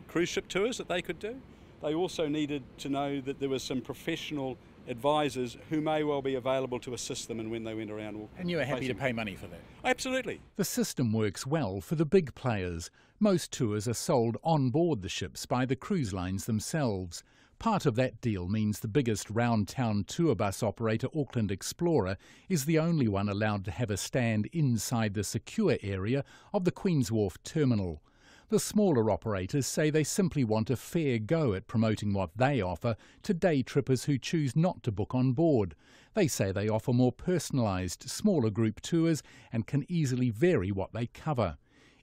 cruise ship tours that they could do. They also needed to know that there was some professional advisors who may well be available to assist them and when they went around. And you were happy to pay money for that? Absolutely. The system works well for the big players. Most tours are sold on board the ships by the cruise lines themselves. Part of that deal means the biggest round-town tour bus operator, Auckland Explorer, is the only one allowed to have a stand inside the secure area of the Queen's Wharf terminal. The smaller operators say they simply want a fair go at promoting what they offer to day trippers who choose not to book on board. They say they offer more personalised, smaller group tours and can easily vary what they cover.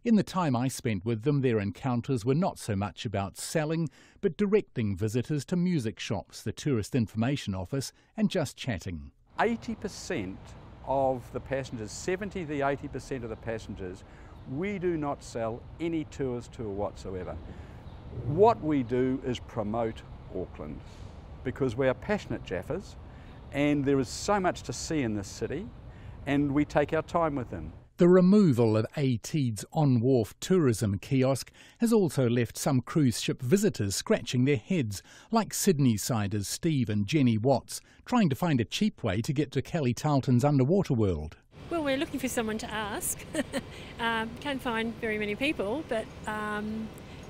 In the time I spent with them, their encounters were not so much about selling, but directing visitors to music shops, the Tourist Information Office, and just chatting. 80% of the passengers, 70 to 80% of the passengers, we do not sell any tours to whatsoever. What we do is promote Auckland because we are passionate Jaffers and there is so much to see in this city and we take our time with them. The removal of ATEED's on-wharf tourism kiosk has also left some cruise ship visitors scratching their heads, like Sydney-siders Steve and Jenny Watts, trying to find a cheap way to get to Kelly Tarleton's underwater world. Well, we're looking for someone to ask. Can't find very many people, but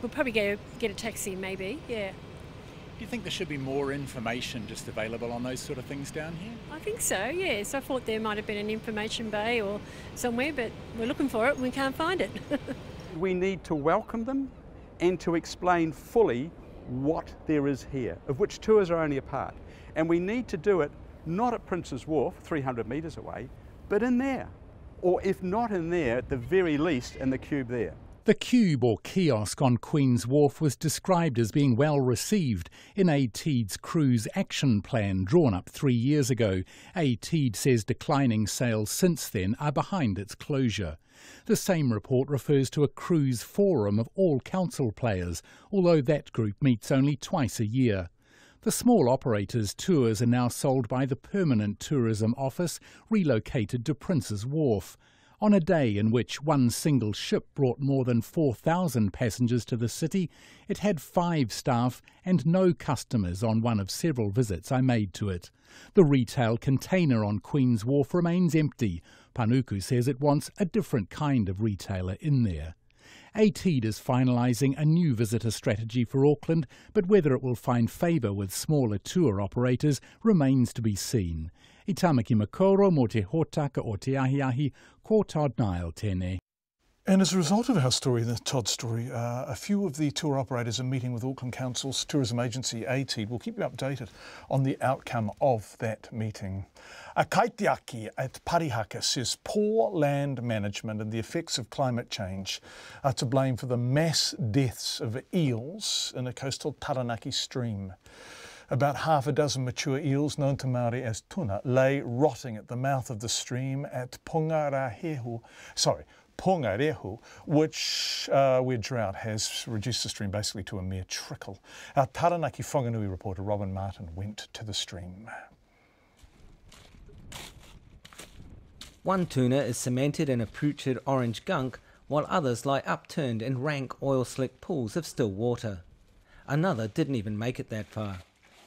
we'll probably get a taxi maybe, yeah. Do you think there should be more information just available on those sort of things down here? I think so, yes. I thought there might have been an information bay or somewhere, but we're looking for it and we can't find it. We need to welcome them and to explain fully what there is here, of which tours are only a part. And we need to do it not at Prince's Wharf, 300 metres away, but in there, or if not in there, at the very least in the cube there. The cube or kiosk on Queen's Wharf was described as being well received in ATEED's cruise action plan drawn up 3 years ago. ATEED says declining sales since then are behind its closure. The same report refers to a cruise forum of all council players, although that group meets only twice a year. The small operators' tours are now sold by the Permanent Tourism Office, relocated to Prince's Wharf. On a day in which one single ship brought more than 4,000 passengers to the city, it had 5 staff and no customers on one of several visits I made to it. The retail container on Queen's Wharf remains empty. Panuku says it wants a different kind of retailer in there. ATEED is finalising a new visitor strategy for Auckland, but whether it will find favour with smaller tour operators remains to be seen. I tamaki makoro mo te hōtaka o te ahiahi, ko Todd Nile tēnei. And as a result of our story, the Todd story, a few of the tour operators are meeting with Auckland Council's tourism agency, ATID. We'll keep you updated on the outcome of that meeting. A kaitiaki at Parihaka says poor land management and the effects of climate change are to blame for the mass deaths of eels in a coastal Taranaki stream. About half a dozen mature eels, known to Māori as tuna, lay rotting at the mouth of the stream at Pongarehu, which where drought has reduced the stream basically to a mere trickle. Our Taranaki Whanganui reporter Robin Martin went to the stream. One tuna is cemented in a putrid orange gunk, while others lie upturned in rank oil-slick pools of still water. Another didn't even make it that far,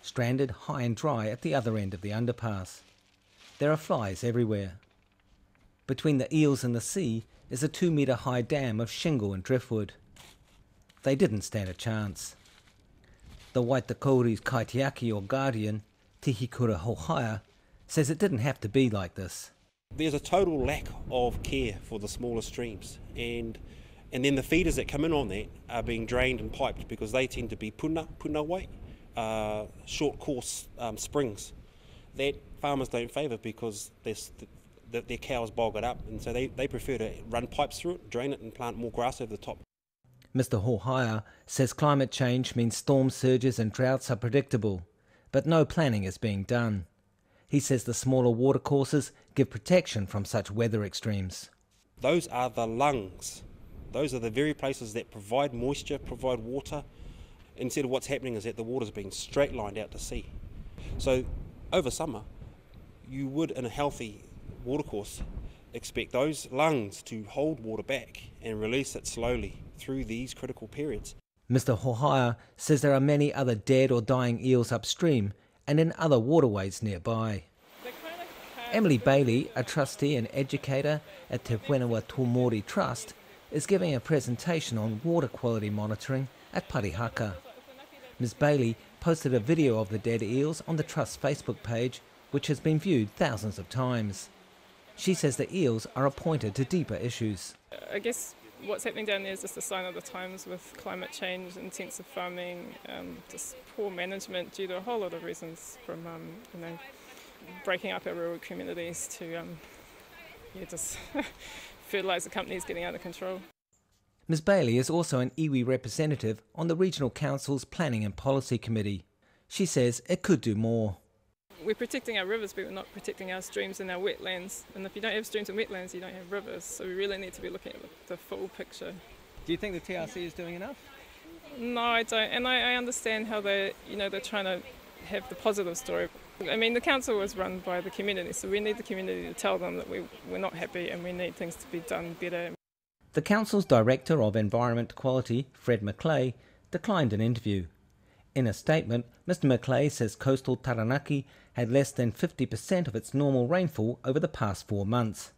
stranded high and dry at the other end of the underpass. There are flies everywhere. Between the eels and the sea is a 2-metre high dam of shingle and driftwood. They didn't stand a chance. The Waitakori's kaitiaki or guardian, Tihikura Hohaya, says it didn't have to be like this. There's a total lack of care for the smaller streams, and then the feeders that come in on that are being drained and piped because they tend to be punawai, short course springs that farmers don't favour because their cows bog it up, and so they prefer to run pipes through it, drain it and plant more grass over the top. Mr Hohaya says climate change means storm surges and droughts are predictable, but no planning is being done. He says the smaller watercourses give protection from such weather extremes. Those are the lungs. Those are the very places that provide moisture, provide water. Instead of what's happening is that the water's being straight lined out to sea. So over summer, you would, in a healthy watercourse, expect those lungs to hold water back and release it slowly through these critical periods. Mr Hohaya says there are many other dead or dying eels upstream and in other waterways nearby. Emily Bailey, a trustee and educator at Te Whenua Tōmori Trust, is giving a presentation on water quality monitoring at Parihaka. Ms Bailey posted a video of the dead eels on the Trust's Facebook page, which has been viewed thousands of times. She says the eels are a pointer to deeper issues. I guess what's happening down there is just a sign of the times with climate change, intensive farming, just poor management due to a whole lot of reasons, from breaking up our rural communities to just fertiliser companies getting out of control. Ms Bailey is also an iwi representative on the Regional Council's Planning and Policy Committee. She says it could do more. We're protecting our rivers, but we're not protecting our streams and our wetlands. And if you don't have streams and wetlands, you don't have rivers. So we really need to be looking at the full picture. Do you think the TRC is doing enough? No, I don't. And I understand how they're trying to have the positive story. I mean, the council was run by the community, so we need the community to tell them that we're not happy and we need things to be done better. The council's Director of Environment Quality, Fred McClay, declined an interview. In a statement, Mr McClay says coastal Taranaki had less than 50% of its normal rainfall over the past 4 months.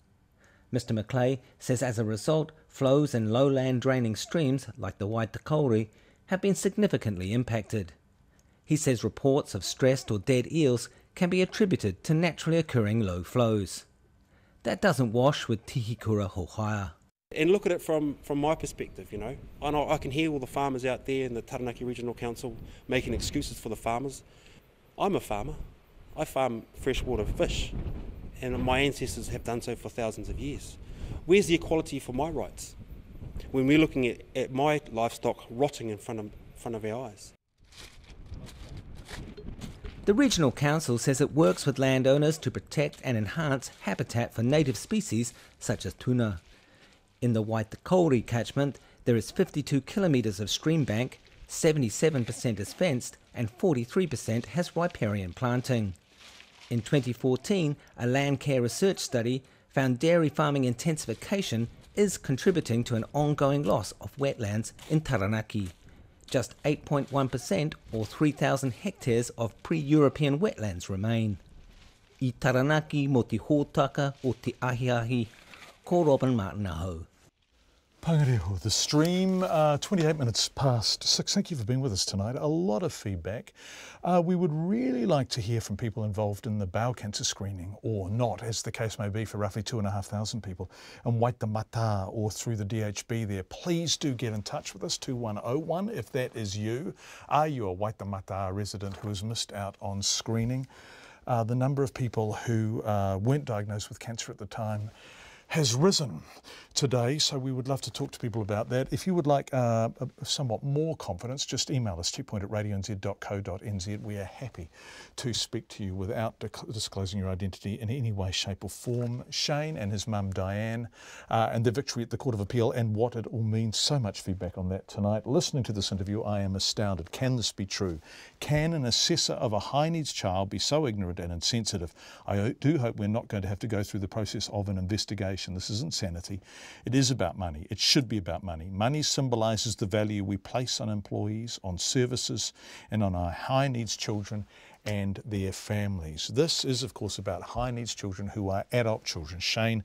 Mr McClay says as a result, flows in lowland draining streams like the Waitakori have been significantly impacted. He says reports of stressed or dead eels can be attributed to naturally occurring low flows. That doesn't wash with Tihikura Hohaya. And look at it from my perspective, I know I can hear all the farmers out there in the Taranaki Regional Council making excuses for the farmers. I'm a farmer. I farm freshwater fish, and my ancestors have done so for thousands of years. Where's the equality for my rights when we're looking at my livestock rotting in front of our eyes? The Regional Council says it works with landowners to protect and enhance habitat for native species such as tuna. In the Waitakori catchment, there is 52 kilometres of stream bank, 77% is fenced and 43% has riparian planting. In 2014, a land care research study found dairy farming intensification is contributing to an ongoing loss of wetlands in Taranaki. Just 8.1% or 3,000 hectares of pre-European wetlands remain. I Taranaki mo te hōtaka o te ahiahi, ko Robin Martin ahau. Pangareho, the stream, 28 minutes past 6. Thank you for being with us tonight. A lot of feedback. We would really like to hear from people involved in the bowel cancer screening, or not, as the case may be for roughly 2,500 people in Waitemata or through the DHB there. Please do get in touch with us, 2101, if that is you. Are you a Waitemata resident who has missed out on screening? The number of people who weren't diagnosed with cancer at the time has risen today, so we would love to talk to people about that. If you would like somewhat more confidence, just email us, checkpoint@radionz.co.nz. We are happy to speak to you without disclosing your identity in any way, shape or form. Shane and his mum Diane and the victory at the Court of Appeal and what it all means. So much feedback on that tonight. Listening to this interview, I am astounded. Can this be true? Can an assessor of a high needs child be so ignorant and insensitive? I do hope we're not going to have to go through the process of an investigation. This isn't sanity. It is about money. It should be about money. Money symbolises the value we place on employees, on services, and on our high needs children and their families. This is, of course, about high needs children who are adult children. Shane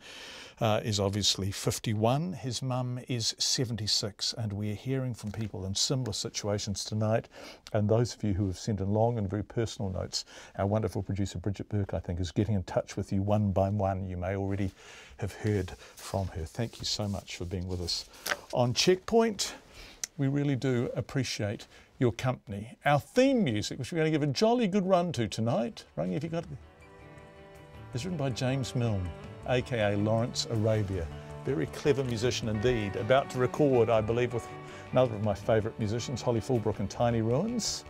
is obviously 51. His mum is 76. And we are hearing from people in similar situations tonight. And those of you who have sent in long and very personal notes, our wonderful producer Bridget Burke, I think, is getting in touch with you one by one. You may already have heard from her. Thank you so much for being with us on Checkpoint. We really do appreciate your company. Our theme music, which we're going to give a jolly good run to tonight, Rangi, have you got it? It's written by James Milne, aka Lawrence Arabia. Very clever musician indeed, about to record, I believe, with another of my favourite musicians, Holly Fulbrook and Tiny Ruins.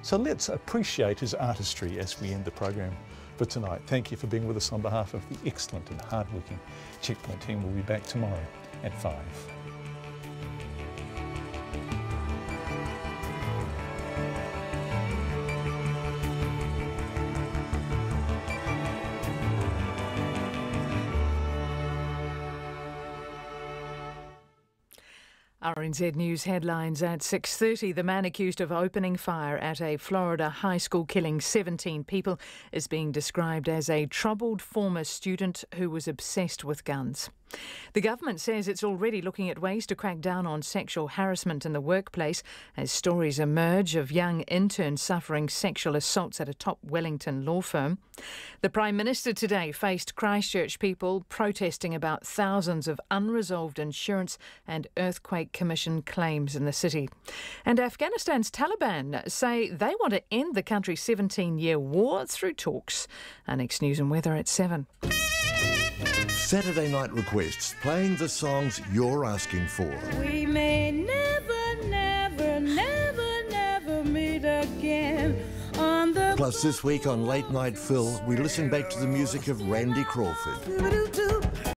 So let's appreciate his artistry as we end the program for tonight. Thank you for being with us on behalf of the excellent and hard-working Checkpoint team. We'll be back tomorrow at 5. RNZ News headlines at 6:30. The man accused of opening fire at a Florida high school killing 17 people is being described as a troubled former student who was obsessed with guns. The government says it's already looking at ways to crack down on sexual harassment in the workplace as stories emerge of young interns suffering sexual assaults at a top Wellington law firm. The Prime Minister today faced Christchurch people protesting about thousands of unresolved insurance and earthquake commission claims in the city. And Afghanistan's Taliban say they want to end the country's 17-year war through talks. Our next news and weather at 7. Saturday night requests, playing the songs you're asking for. We may never, never, never, never meet again on the... Plus this week on Late Night Phil, we listen back to the music of Randy Crawford.